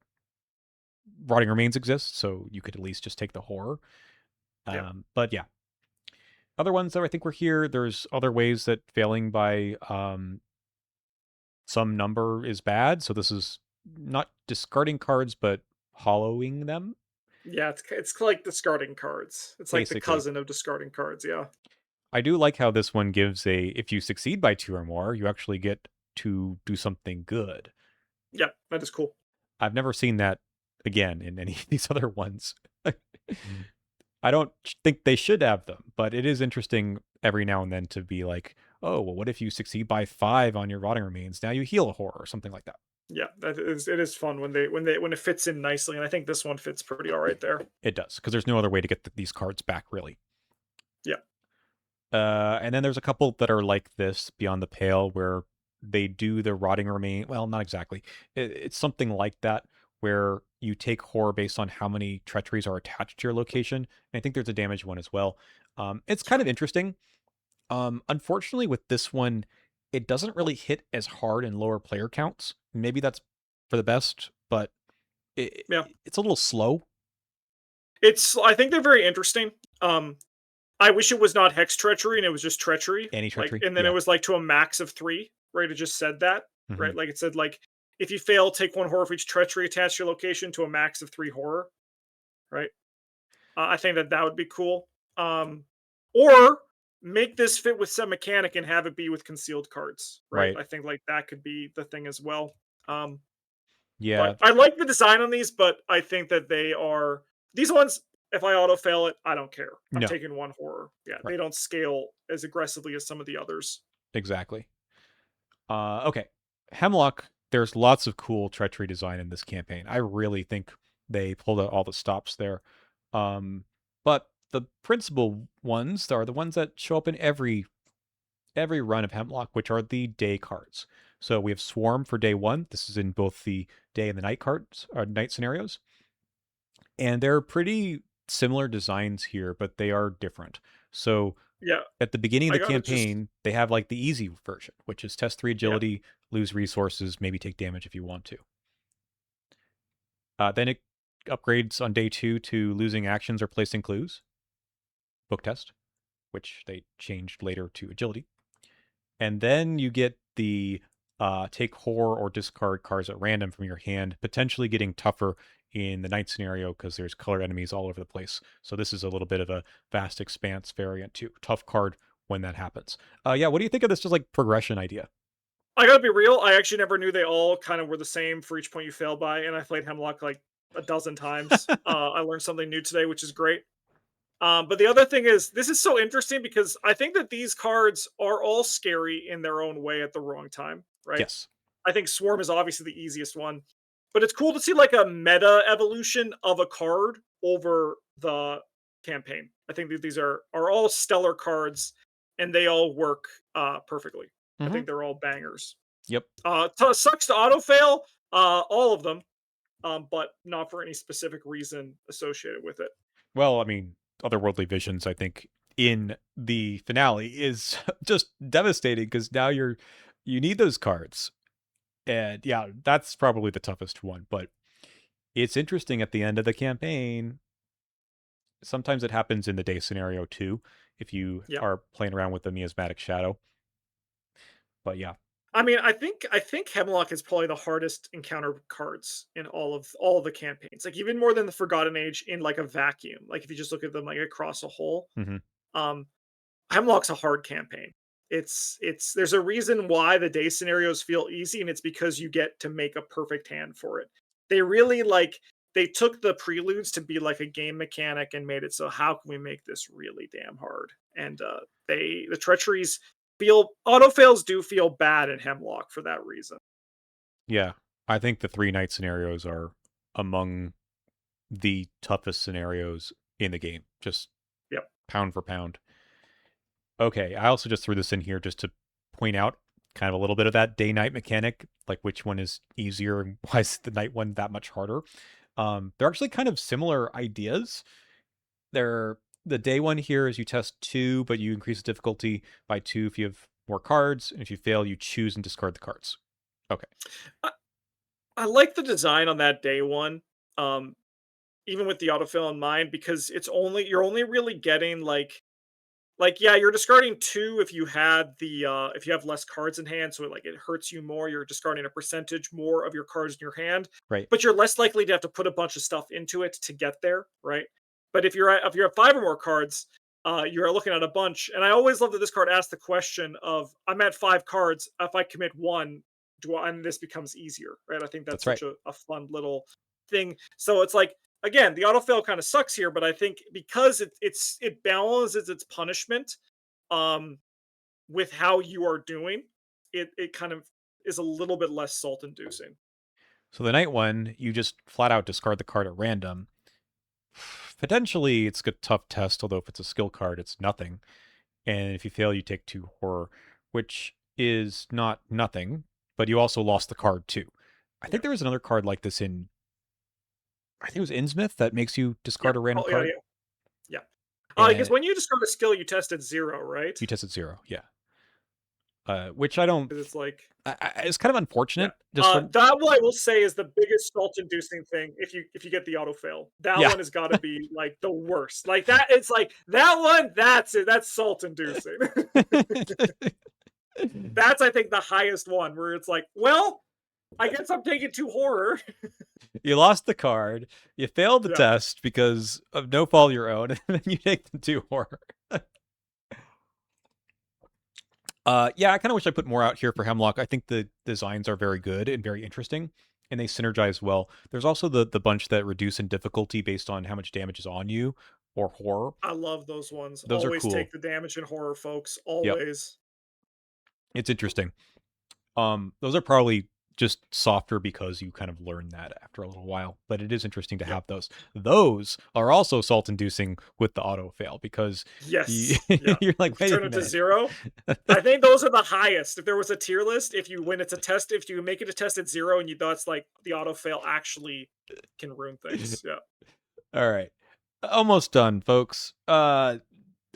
rotting remains exist, so you could at least just take the horror. yeah, But yeah, other ones that I think were here. There's other ways that failing by some number is bad. So this is not discarding cards, but hollowing them, yeah. It's like discarding cards. It's like the basically. cousin of discarding cards. Yeah, I do like how this one gives if you succeed by 2 or more, you actually get to do something good. yeah. That is cool. I've never seen that again in any of these other ones. I don't think they should have them, but it is interesting every now and then to be like, oh, well, what if you succeed by 5 on your rotting remains? Now you heal a horror or something like that. Yeah, that is it is fun when it fits in nicely, and I think this one fits pretty all right there. It does, because there's no other way to get these cards back, really. Yeah, And then there's a couple that are like this, Beyond the Pale, where they do the rotting remain. Well, not exactly. It's something like that, where you take horror based on how many treacheries are attached to your location. And I think there's a damage one as well. It's kind of interesting. Unfortunately, with this one, it doesn't really hit as hard in lower player counts. Maybe that's for the best, but yeah. it's a little slow. It's I think they're very interesting. I wish it was not hex treachery and it was just treachery. Any Like, treachery, and then it yeah. was like to a max of 3, right? It just said that, Hmm. right? Like it said like if you fail, take 1 horror for each treachery attached to your location to a max of 3 horror, right? I think that that would be cool. Or make this fit with set mechanic and have it be with concealed cards, right? Right. I think like that could be the thing as well. Um, Yeah. but I like the design on these, but I think that they are these ones. If I auto fail it, I don't care. I'm No. taking 1 horror. Yeah, Right. they don't scale as aggressively as some of the others. Exactly. Okay. Hemlock, there's lots of cool treachery design in this campaign. I really think they pulled out all the stops there. But the principal ones are the ones that show up in every run of Hemlock, which are the day cards. So we have Swarm for day 1. This is in both the day and the night cards, or night scenarios. And they're pretty similar designs here, but they are different. So Yeah, at the beginning of I the gotta just campaign, they have like the easy version, which is test 3 yeah, agility, lose resources, maybe take damage if you want to. Then it upgrades on day 2 to losing actions or placing clues, book test, which they changed later to agility. And then you get the take horror or discard cards at random from your hand, potentially getting tougher in the night scenario because there's color enemies all over the place. So this is a little bit of a vast expanse variant too. Tough card when that happens. Yeah, what do you think of this just like progression idea? I gotta be real, I actually never knew they all kind of were the same for each point you fail by, and I played Hemlock like a dozen times. I learned something new today, which is great. But the other thing is, this is so interesting because I think that these cards are all scary in their own way at the wrong time, right? Yes. I think Swarm is obviously the easiest one, but it's cool to see like a meta evolution of a card over the campaign. I think that these are all stellar cards, and they all work perfectly. I Mm-hmm. think they're all bangers. Yep. Sucks to auto fail, all of them, but not for any specific reason associated with it. Well, I mean, Otherworldly Visions, I think, in the finale is just devastating because now you need those cards. And yeah, that's probably the toughest one. But it's interesting at the end of the campaign. Sometimes it happens in the day scenario too, if you Yeah. are playing around with the miasmatic shadow. But yeah. I mean, I think Hemlock is probably the hardest encounter cards in all of the campaigns. Like even more than the Forgotten Age in like a vacuum. Like if you just look at them like across a whole. Hmm. Um Hemlock's a hard campaign. It's there's a reason why the day scenarios feel easy, and it's because you get to make a perfect hand for it. They really they took the preludes to be like a game mechanic and made it so how can we make this really damn hard? And the treacheries feel auto fails do feel bad in Hemlock for that reason. Yeah. I think the 3 night scenarios are among the toughest scenarios in the game, just Yep. pound for pound. Okay, I also just threw this in here just to point out kind of a little bit of that day night mechanic, like which one is easier and why is the night one that much harder. They're actually kind of similar ideas. They're the day one here is you test 2, but you increase the difficulty by 2 if you have more cards, and if you fail, you choose and discard the cards. Okay. I, I like the design on that day one. Um, Even with the autofill in mind, because you're only really getting yeah, you're discarding 2 if you had if you have less cards in hand, so it hurts you more, you're discarding a percentage more of your cards in your hand, Right. but you're less likely to have to put a bunch of stuff into it to get there, right? But if you have 5 or more cards, you're looking at a bunch, and I always love that this card asks the question of, "I'm at 5 cards, if I commit 1, do I," and this becomes easier, right? I think that's That's such right. a fun little thing. So it's like, again, the autofail kind of sucks here, but I think because it balances its punishment um with how you are doing, it kind of is a little bit less salt inducing. So the night one, you just flat out discard the card at random. Potentially, it's a tough test, although if it's a skill card, it's nothing. And if you fail, you take 2 horror, which is not nothing, but you also lost the card too. I Yeah. think there was another card like this in, I think it was Innsmouth, that makes you Yeah. discard a random Oh yeah, card, yeah. Yeah. Because and when you discard a skill, you test at 0, right? you test at 0. Yeah, which I don't. Because it's like, It's kind of yeah. unfortunate, just from That one I will say is the biggest salt inducing thing if you get the autofail. That yeah. one has got to be like the worst. Like that, it's like that one. That's it. That's salt inducing. That's I think the highest one where it's like, well, I guess I'm taking 2 horror. You lost the card, you failed the Yeah, test because of no fault of your own, and then you take the 2 horror. Yeah, I kind of wish I put more out here for Hemlock. I think the designs are very good and very interesting, and they synergize well. There's also the bunch that reduce in difficulty based on how much damage is on you or horror. I love those ones. Those are Always cool. take the damage in horror, folks. Yep, Always. it's interesting. Those are probably just softer because you kind of learn that after a little while, but it is interesting to Yep. have those. Those are also salt inducing with the auto fail because Yes. Yeah. you're like, If you wait turn a it to minute. 0, I think those are the highest. If there was a tier list, if you when it's a test, if you make it a test at 0 and you thought it's like the auto fail actually can ruin things. Yeah. All right. Almost done, folks. I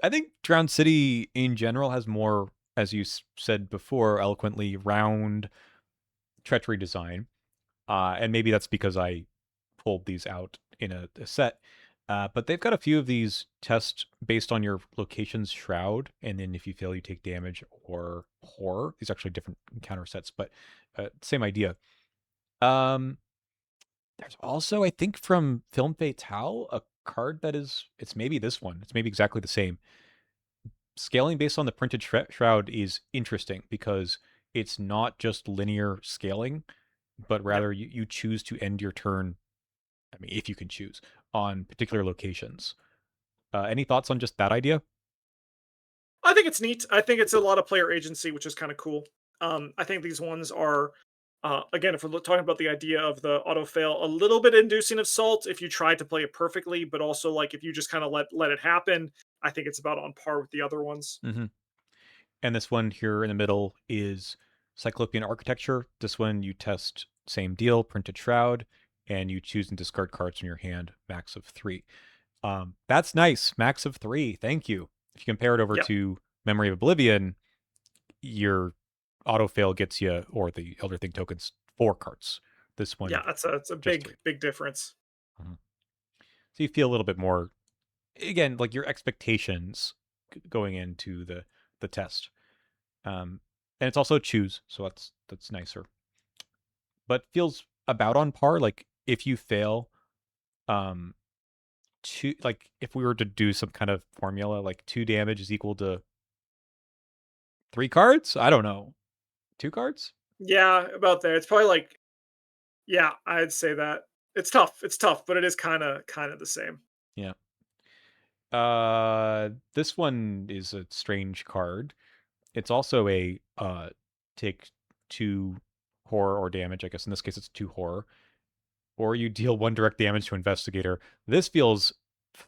think Drowned City in general has more, as you said before, eloquently round treachery design. And maybe that's because I pulled these out in a set. But they've got a few of these tests based on your location's shroud, and then if you fail, you take damage or horror. These are actually different encounter sets, but same idea. Um, there's also, I think, from Film Fatale, a card that is, it's maybe this one. It's maybe exactly the same. Scaling based on the printed shroud is interesting because it's not just linear scaling, but Yep. rather you choose to end your turn. I mean, if you can choose on particular locations. Any thoughts on just that idea? I think it's neat. I think it's a lot of player agency, which is kind of cool. I think these ones are, again, if we're talking about the idea of the auto fail, a little bit inducing of salt if you try to play it perfectly, but also like if you just kind of let it happen. I think it's about on par with the other ones. Mm-hmm. And this one here in the middle is Cyclopean Architecture. This one you test same deal, printed shroud, and you choose and discard cards from your hand, max of 3. That's nice, max of 3. Thank you. If you compare it over Yeah, to Memory of Oblivion, your auto fail gets you, or the Elder Thing tokens, 4 cards. This yeah, one, it's a just big 3. big difference. Mhm. So you feel a little bit more, again, like your expectations going into the test. And it's also choose, so that's nicer. But feels about on par. Like if you fail, um, two, like if we were to do some kind of formula, like 2 damage is equal to 3 cards. I don't know, 2 cards. Yeah, about there. It's probably like, yeah, I'd say that. It's tough. It's tough, but it is kind of the same. Yeah. This one is a strange card. It's also a take 2 horror or damage. I guess in this case it's 2 horror, or you deal 1 direct damage to investigator. This feels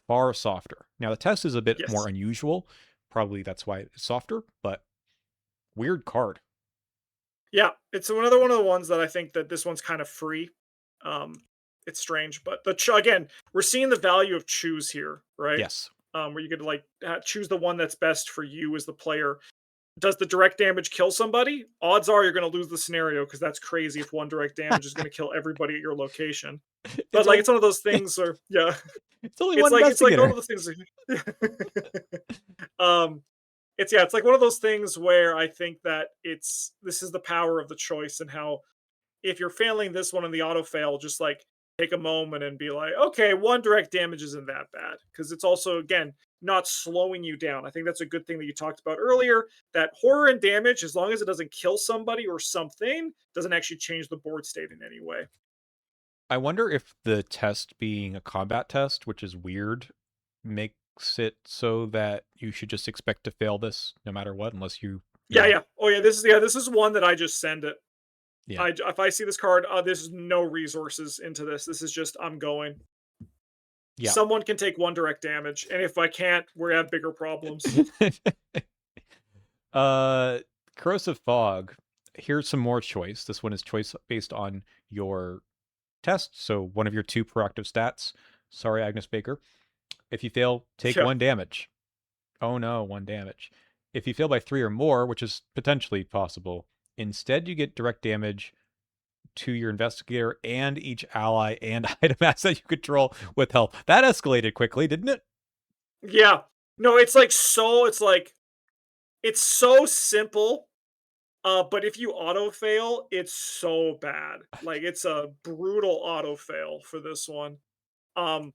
far softer. Now the test is a bit more Yes. unusual. Probably that's why it's softer, but weird card. Yeah, it's another one of the ones that I think that this one's kind of free. Um, it's strange, but again, we're seeing the value of choose here, right? Yes. Where you could like choose the one that's best for you as the player. Does the direct damage kill somebody? Odds are you're going to lose the scenario because that's crazy if one direct damage is going to kill everybody at your location. But it's like only it's one of those things where yeah, it's only it's one like one investigator. of the things. um, it's yeah, it's like one of those things where I think that this is the power of the choice and how if you're failing this one in the auto fail, just like take a moment and be like, okay, one direct damage isn't that bad because it's also again not slowing you down. I think that's a good thing that you talked about earlier. That horror and damage, as long as it doesn't kill somebody or something, doesn't actually change the board state in any way. I wonder if the test being a combat test, which is weird, makes it so that you should just expect to fail this no matter what, unless you Yeah, know. yeah. Oh yeah, this is one that I just send it. Yeah. If I see this card, there's no resources into this. This is just I'm going. Yeah. Someone can take one direct damage, and if I can't, we have bigger problems. uh Corrosive Fog. Here's some more choice. This one is choice based on your test, so one of your 2 proactive stats. Sorry, Agnes Baker. If you fail, take Yeah, 1 damage. Oh no, 1 damage. If you fail by 3 or more, which is potentially possible, instead you get direct damage to your investigator and each ally and item asset you control with health. That escalated quickly, didn't it? yeah. No, it's like so. It's so simple. But if you auto fail, it's so bad. Like it's a brutal auto fail for this one. Um,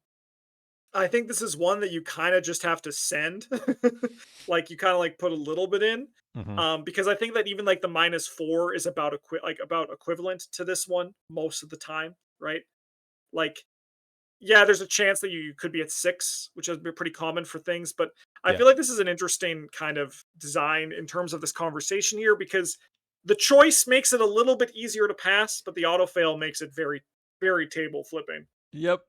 I think this is one that you kind of just have to send. Like you kind of like put a little bit in. Mm-hmm. Because I think that even like the -4 is about about equivalent to this one most of the time, right? Like yeah, there's a chance that you could be at 6, which is pretty common for things, but I Yeah. feel like this is an interesting kind of design in terms of this conversation here because the choice makes it a little bit easier to pass, but the auto fail makes it very, very table flipping. Yep.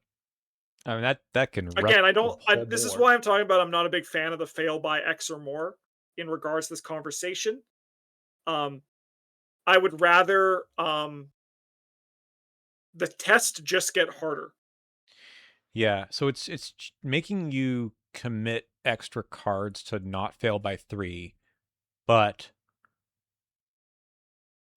I mean that can wreck Again, I the don't. whole This is board. why I'm talking about. I'm not a big fan of the fail by X or more in regards to this conversation. Um, I would rather the test just get harder. Yeah, so it's making you commit extra cards to not fail by 3, but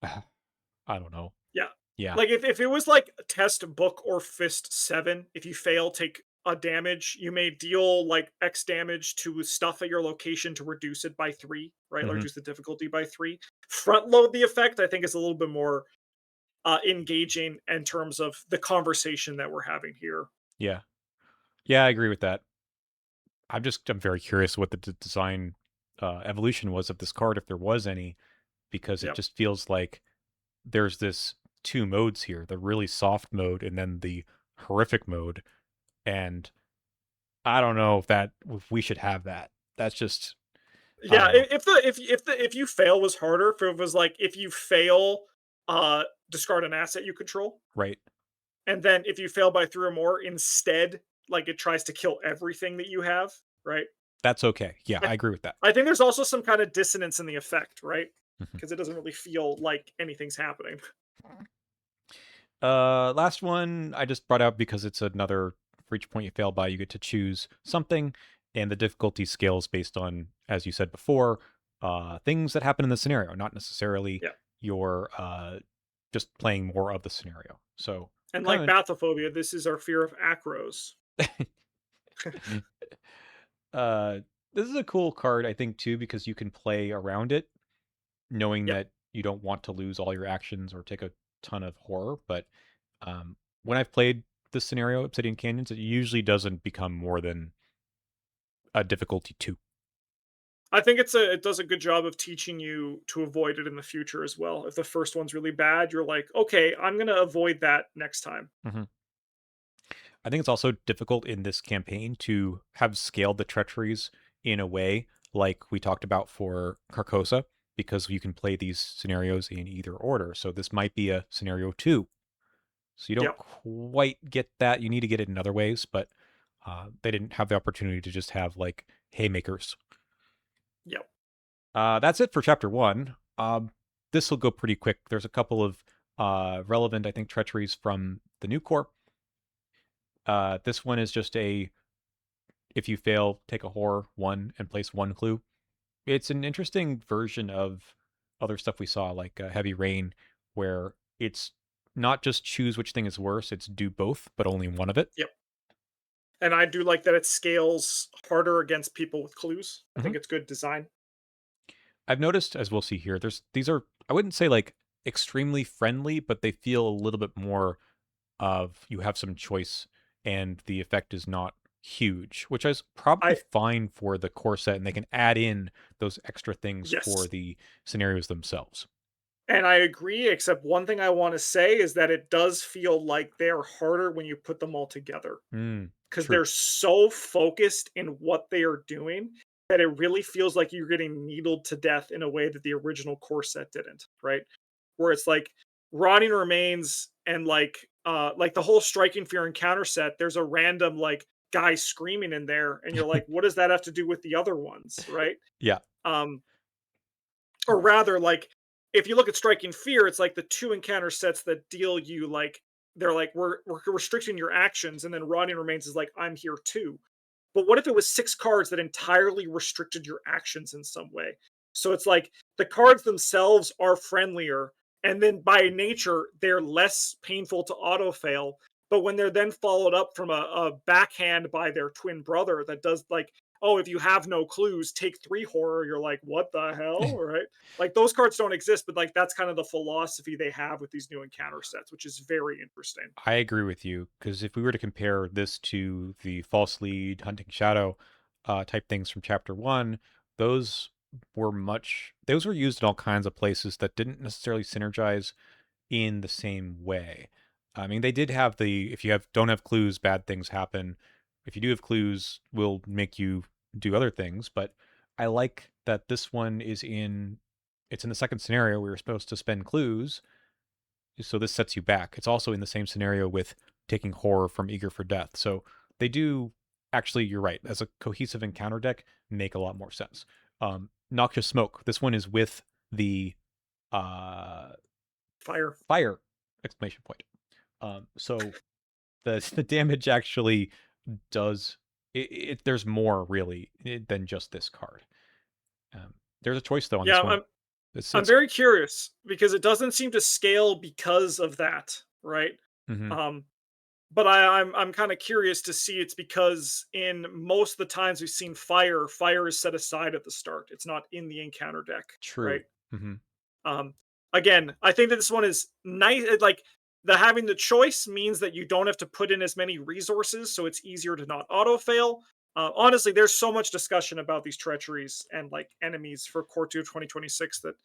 I don't know. Yeah. Yeah. Like if it was like test book or fist 7, if you fail, take a damage, you may deal like X damage to stuff at your location to reduce it by 3, right? Like Hmm. reduce the difficulty by 3. Front load the effect, I think, is a little bit more engaging in terms of the conversation that we're having here. Yeah. Yeah, I agree with that. I'm very curious what the design evolution was of this card, if there was any, because it Yep. just feels like there's this two modes here: the really soft mode and then the horrific mode. And I don't know if we should have that. That's just I Yeah, don't know. if you fail was harder, if it was like if you fail, discard an asset you control, Right. and then if you fail by 3 or more, instead, like it tries to kill everything that you have, right? That's okay. Yeah, I I agree with that. I think there's also some kind of dissonance in the effect, right? Mhm. Because it doesn't really feel like anything's happening. Last one I just brought out because it's another for each point you fail by, you get to choose something, and the difficulty scales based on, as you said before, things that happen in the scenario, not necessarily Yeah. your just playing more of the scenario. So And like kind bathophobia, this is our fear of acros. of uh, this is a cool card, I think, too, because you can play around it, knowing Yep. that you don't want to lose all your actions or take a ton of horror. But when I've played this scenario, Obsidian Canyons, it usually doesn't become more than a difficulty 2. I think it does a good job of teaching you to avoid it in the future as well. If the first one's really bad, you're like, okay, I'm gonna avoid that next time. Mhm. I think it's also difficult in this campaign to have scaled the treacheries in a way like we talked about for Carcosa, because you can play these scenarios in either order. So this might be a scenario 2. So you don't Yep. quite get that. You need to get it in other ways, but they didn't have the opportunity to just have like haymakers. Yep. That's it for chapter 1. This will go pretty quick. There's a couple of relevant, I think, treacheries from the new core. This one is just a if you fail, take a horror 1 and place 1 clue. It's an interesting version of other stuff we saw, like Heavy Rain, where it's not just choose which thing is worse, it's do both, but only one of it. Yep. And I do like that it scales harder against people with clues. I Mhm. think it's good design. I've noticed, as we'll see here, these are I wouldn't say like extremely friendly, but they feel a little bit more of you have some choice and the effect is not huge, which is probably I fine for the core set, and they can add in those extra things for Yes. the scenarios themselves. And I agree, except one thing I want to say is that it does feel like they're harder when you put them all together. Because True. they're so focused in what they are doing that it really feels like you're getting needled to death in a way that the original core set didn't, right? Where it's like rotting remains and like the whole striking fear encounter set, there's a random like guy screaming in there, and you're like, what does that have to do with the other ones, right? Yeah. Um, or rather, like if you look at striking fear, it's like the two encounter sets that deal you like they're like we're restricting your actions, and then rotting remains is like I'm here too. But what if it was 6 cards that entirely restricted your actions in some way? So it's like the cards themselves are friendlier, and then by nature, they're less painful to auto fail. But when they're then followed up from a backhand by their twin brother that does like, oh, if you have no clues, take 3 horror, you're like, what the hell? Right? Like those cards don't exist, but like that's kind of the philosophy they have with these new encounter sets, which is very interesting. I agree with you, because if we were to compare this to the false lead, hunting shadow type things from chapter 1, those those were used in all kinds of places that didn't necessarily synergize in the same way. I mean, they did have the if you have don't have clues, bad things happen. If you do have clues, will make you do other things. But I like that this one it's in the second scenario where you're supposed to spend clues, so this sets you back. It's also in the same scenario with taking horror from Eager for Death. So they do actually, you're right, as a cohesive encounter deck, make a lot more sense. Noxious Smoke. This one is with the uh Fire. fire exclamation point. So the damage actually does there's more really than just this card. There's a choice though on Yeah, this one. I'm It's very curious because it doesn't seem to scale because of that, right? mhm. Um, but I'm kind of curious to see it's because in most of the times we've seen fire is set aside at the start. It's not in the encounter deck, right? True. Hmm. Um, Again, I think that this one is nice. Like the having the choice means that you don't have to put in as many resources, so it's easier to not auto fail. Honestly, there's so much discussion about these treacheries and like enemies for Core 2 2026 that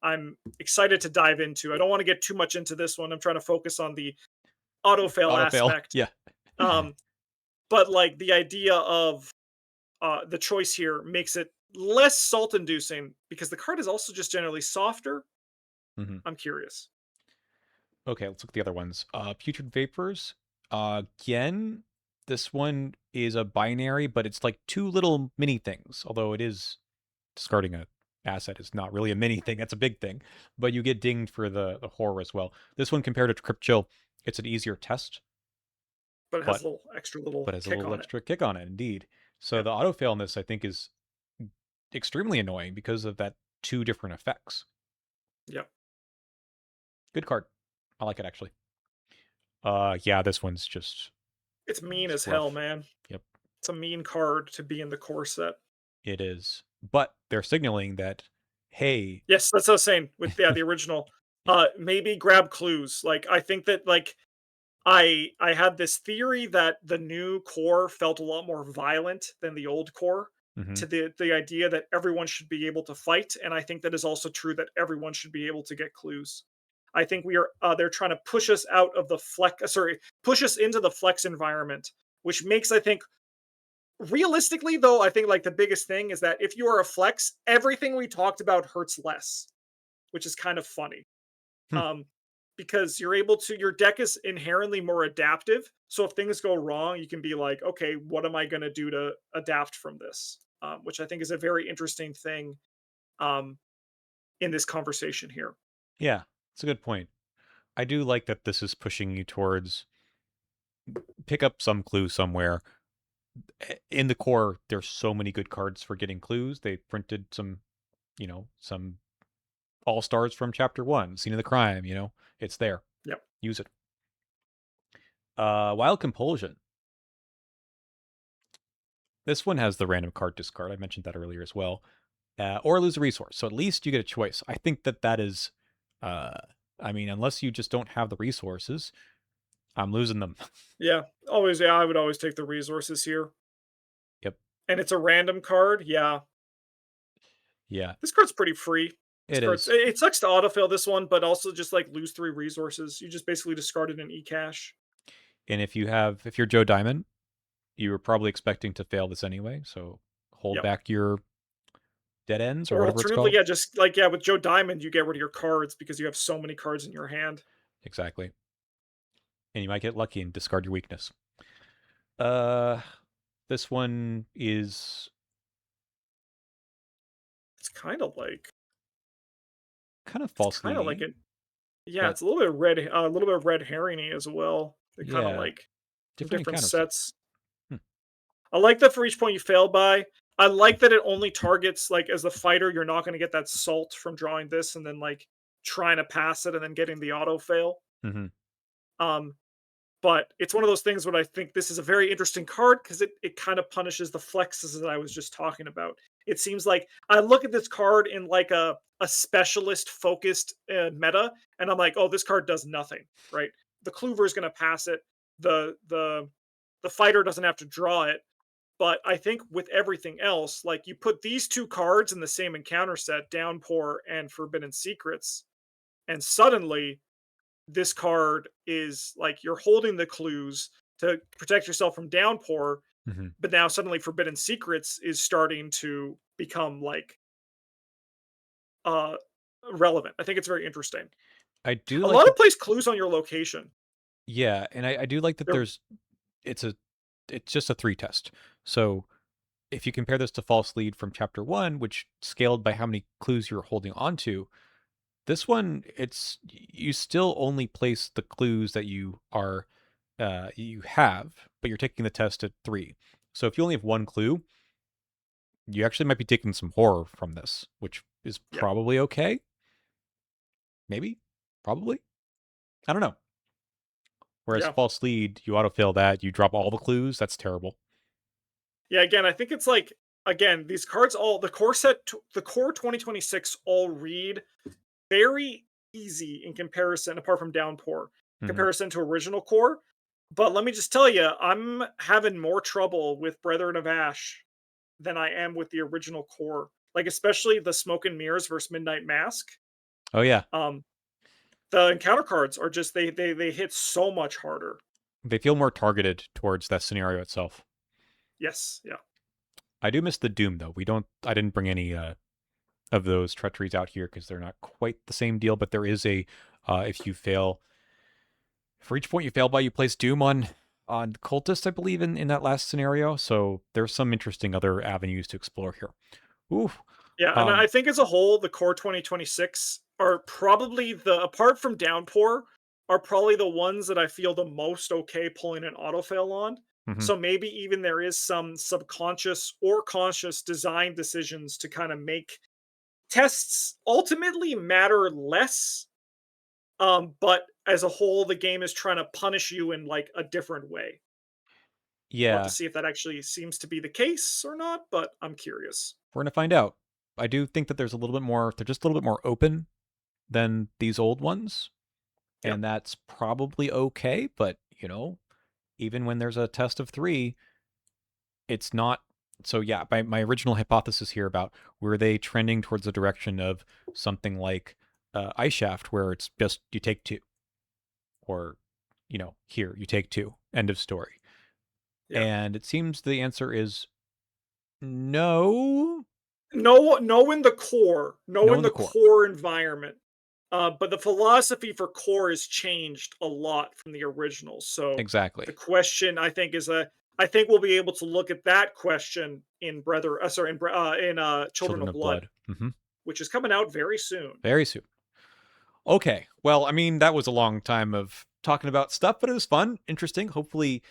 I'm excited to dive into. I don't want to get too much into this one. I'm trying to focus on the auto fail Auto fail. aspect. Yeah. Um, but like the idea of the choice here makes it less salt inducing because the card is also just generally softer. Hmm. I'm curious. Okay, let's look at the other ones. Putrid Vapors. Again, this one is a binary, but it's like two little mini things. Although it is discarding a asset is not really a mini thing; that's a big thing. But you get dinged for the horror as well. This one compared to Crypt Chill, it's an easier test, But it has but a little extra little has a kick little on it. extra kick on it. Indeed. So Yep. the auto fail in this, I think, is extremely annoying because of that two different effects. Yep. Good card. I like it actually. Yeah, this one's just It's mean it's as hell, rough. man. Yep. It's a mean card to be in the core set. It is. But they're signaling that, hey, Yes, that's what I was saying with the original. Maybe grab clues. Like I think that like I had this theory that the new core felt a lot more violent than the old core hmm, to the idea that everyone should be able to fight, and I think that is also true that everyone should be able to get clues. I think we are they're trying to push us out of the flex push us into the flex environment, which makes I think realistically though, I think like the biggest thing is that if you are a flex, everything we talked about hurts less, which is kind of funny. hmm, um, because you're able to your deck is inherently more adaptive. So if things go wrong, you can be like, okay, what am I going to do to adapt from this? Which I think is a very interesting thing um, in this conversation here. yeah, it's a good point. I do like that this is pushing you towards pick up some clue somewhere. In the core, there's so many good cards for getting clues. They printed some, some all stars from chapter one, scene of the crime. It's there. Yep. Use it. Wild Compulsion. This one has the random card discard. I mentioned that earlier as well. Or lose a resource. So at least you get a choice. I think that is, uh, I mean, unless you just don't have the resources, I'm losing them. Yeah. Always. Yeah. I would always take the resources here. Yep. And it's a random card. Yeah. Yeah, This card's pretty free. This it card's is. it sucks to autofill this one, but also just like lose 3 resources. You just basically discarded an e-cash. And if you're Joe Diamond, you were probably expecting to fail this anyway. So hold Yep. back your dead ends or Or whatever it's alternatively, called. yeah, just like yeah, with Joe Diamond, you get rid of your cards because you have so many cards in your hand. Exactly. And you might get lucky and discard your weakness. Uh, this one is It's kind of like kind of it's false kind of like leading, it. Yeah, but it's a little bit of red herringy as well. They kind of yeah, like from different different encounter set. sets. Hmm. I like that for each point you fail by. I like that it only targets like as the fighter, you're not going to get that salt from drawing this and then like trying to pass it and then getting the auto fail. Mm-hmm. Um, but it's one of those things where I think this is a very interesting card because it kind of punishes the flexes that I was just talking about. It seems like I look at this card in like a specialist focused meta, and I'm like, oh, this card does nothing, right? The Clover is going to pass it. The fighter doesn't have to draw it. But I think with everything else, like you put these two cards in the same encounter set, Downpour and Forbidden Secrets, and suddenly this card is like you're holding the clues to protect yourself from downpour, Mm-hmm. but now suddenly Forbidden Secrets is starting to become like uh relevant. I think it's very interesting. I do A like lot of that. place clues on your location. Yeah, and I do like that. They're It's a it's just a three test. So if you compare this to false lead from chapter one, which scaled by how many clues you're holding onto, this one it's you still only place the clues that you have, but you're taking the test at three. So if you only have one clue, you actually might be taking some horror from this, which is yeah. probably okay. Maybe, probably. I don't know. Whereas Yeah. false lead, you autofill that, you drop all the clues. That's terrible. Yeah, again, I think it's like again, these cards all the core 2026 all read very easy in comparison, apart from Downpour, Hmm. comparison to original core. But let me just tell you, I'm having more trouble with Brethren of Ash than I am with the original core. Like especially the Smoke and Mirrors versus Midnight Mask. Oh yeah, Um, the encounter cards are just they hit so much harder. they feel more targeted towards that scenario itself. Yes, yeah, I do miss the Doom though. We don't. I didn't bring any of those treacheries out here because they're not quite the same deal. But there is a if you fail for each point you fail by, you place Doom on cultist, I believe, in that last scenario. So there's some interesting other avenues to explore here. Ooh. yeah. And I Um. think as a whole, the core 2026 are probably the apart from Downpour are probably the ones that I feel the most okay pulling an autofail on. Mhm. So maybe even there is some subconscious or conscious design decisions to kind of make tests ultimately matter less. But as a whole, the game is trying to punish you in like a different way. We'll have to Yeah, see if that actually seems to be the case or not, but I'm curious. we're gonna find out. I do think that there's a little bit more. They're just a little bit more open than these old ones, Yep. and that's probably okay. But even when there's a test of three, it's not. So yeah, my original hypothesis here about were they trending towards the direction of something like Ice Shaft, where it's just you take two, or here you take two, end of story. Yeah. And it seems the answer is no, No in the core. No no in in the the core. core environment. But the philosophy for core has changed a lot from the original. So the Exactly. question I think is a I think we'll be able to look at that question in Brother sorry in Children Children of of Blood, Blood. which is coming out very soon. Very soon. Okay. Well, I mean, that was a long time of talking about stuff, but it was fun, interesting. Hopefully,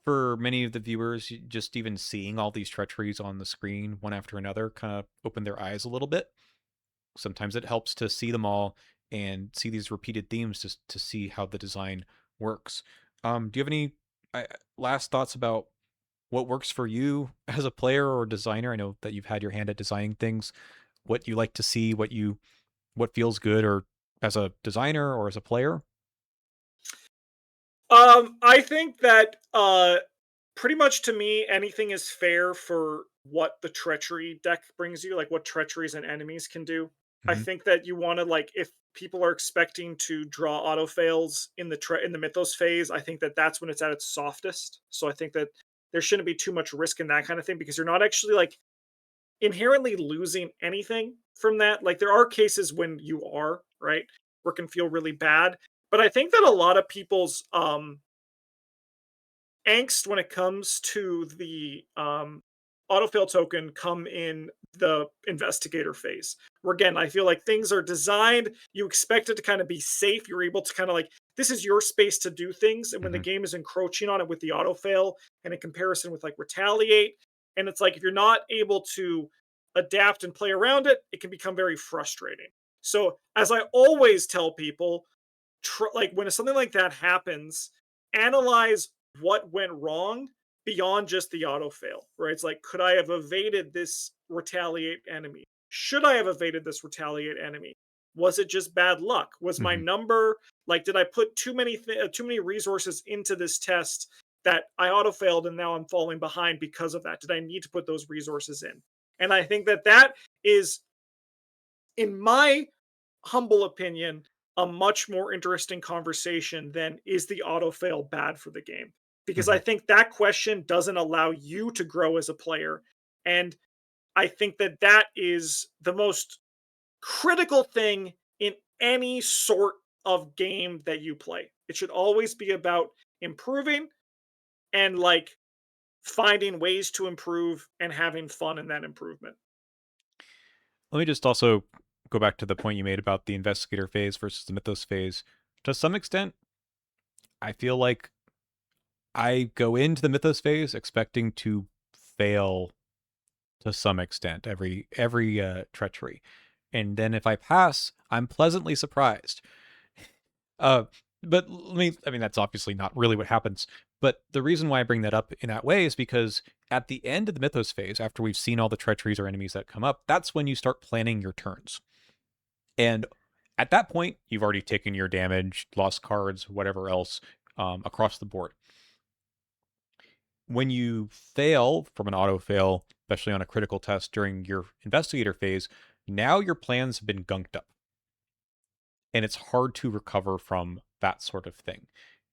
for many of the viewers, just even seeing all these treacheries on the screen one after another kind of opened their eyes a little bit. Sometimes it helps to see them all and see these repeated themes just to see how the design works. Do you have any uh, last thoughts about what works for you as a player or designer? I know that you've had your hand at designing things. What you like to see, what feels good, or as a designer or as a player. I think that pretty much to me anything is fair for what the treachery deck brings you, like what treacheries and enemies can do. I Hmm. think that you want to like if people are expecting to draw auto fails in the mythos phase, I think that that's when it's at its softest. So I think that there shouldn't be too much risk in that kind of thing because you're not actually like inherently losing anything from that. Like there are cases when you are, right? Where it can feel really bad. But I think that a lot of people's angst when it comes to the autofill token come in the investigator phase. Where again, I feel like things are designed, you expect it to kind of be safe. You're able to kind of like, this is your space to do things. And when the Hmm. game is encroaching on it with the autofail and in comparison with like retaliate, and it's like if you're not able to adapt and play around it, it can become very frustrating. So, as I always tell people, like when something like that happens, analyze what went wrong beyond just the auto fail. Right? It's like, could I have evaded this retaliate enemy? Should I have evaded this retaliate enemy? Was it just bad luck? Was my Hmm. number like? Did I put too many resources into this test that I auto failed and now I'm falling behind because of that? Did I need to put those resources in? And I think that that is, in my humble opinion, a much more interesting conversation than is the autofail bad for the game? Because I Hmm. think that question doesn't allow you to grow as a player. And I think that that is the most critical thing in any sort of game that you play. It should always be about improving and like finding ways to improve and having fun in that improvement. Let me just also go back to the point you made about the investigator phase versus the mythos phase. To some extent, I feel like I go into the mythos phase expecting to fail to some extent every treachery, and then if I pass, I'm pleasantly surprised. but let me, I mean, that's obviously not really what happens. But the reason why I bring that up in that way is because at the end of the Mythos phase, after we've seen all the treacheries or enemies that come up, that's when you start planning your turns. And at that point, you've already taken your damage, lost cards, whatever else, across the board. When you fail from an auto fail, especially on a critical test during your investigator phase, now your plans have been gunked up. And it's hard to recover from that sort of thing.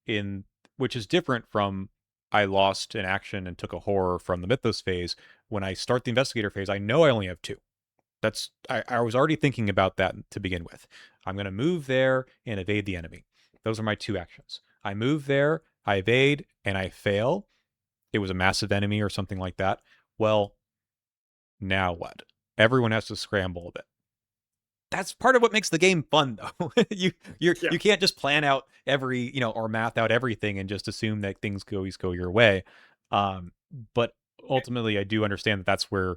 In which is different from I lost an action and took a horror from the Mythos phase. When I start the investigator phase, I know I only have two. I was already thinking about that to begin with. I'm going to move there and evade the enemy. Those are my two actions. I move there, I evade, and I fail. It was a massive enemy or something like that. Well, now what? Everyone has to scramble a bit. That's part of what makes the game fun, though. Yeah. You can't just plan out every, or math out everything and just assume that things always go your way. But ultimately, I do understand that that's where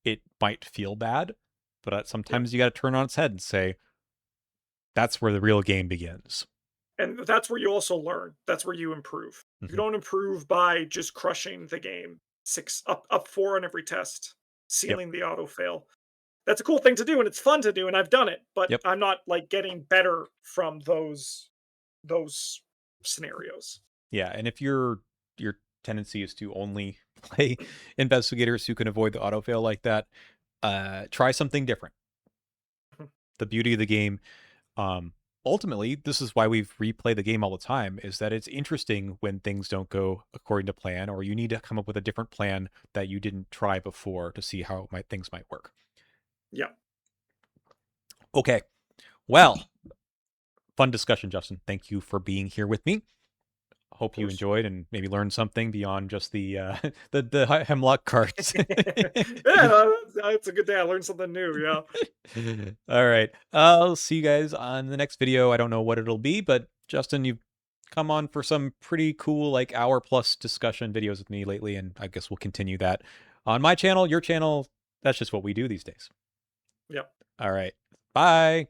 it might feel bad, but Yeah. sometimes you got to turn on its head and say that's where the real game begins. And that's where you also learn. That's where you improve. You Mm-hmm. don't improve by just crushing the game. Six up four on every test, Yep. sealing the auto fail. That's a cool thing to do and it's fun to do and I've done it, but Yep. I'm not like getting better from those scenarios. Yeah, and if your tendency is to only play investigators who can avoid the autofail like that, try something different. The beauty of the game, ultimately, this is why we've replayed the game all the time, is that it's interesting when things don't go according to plan, or you need to come up with a different plan that you didn't try before to see how things might work. Yeah, Okay, well, fun discussion, Justin. Thank you for being here with me. of Hope you course. enjoyed and maybe learned something beyond just the the hemlock cards. Yeah, no, that's a good day. I learned something new. Yeah. All right. I'll see you guys on the next video. I don't know what it'll be, but Justin, you've come on for some pretty cool, like hour plus discussion videos with me lately, and I guess we'll continue that on my channel, your channel. That's just what we do these days. Yeah. All right. Bye.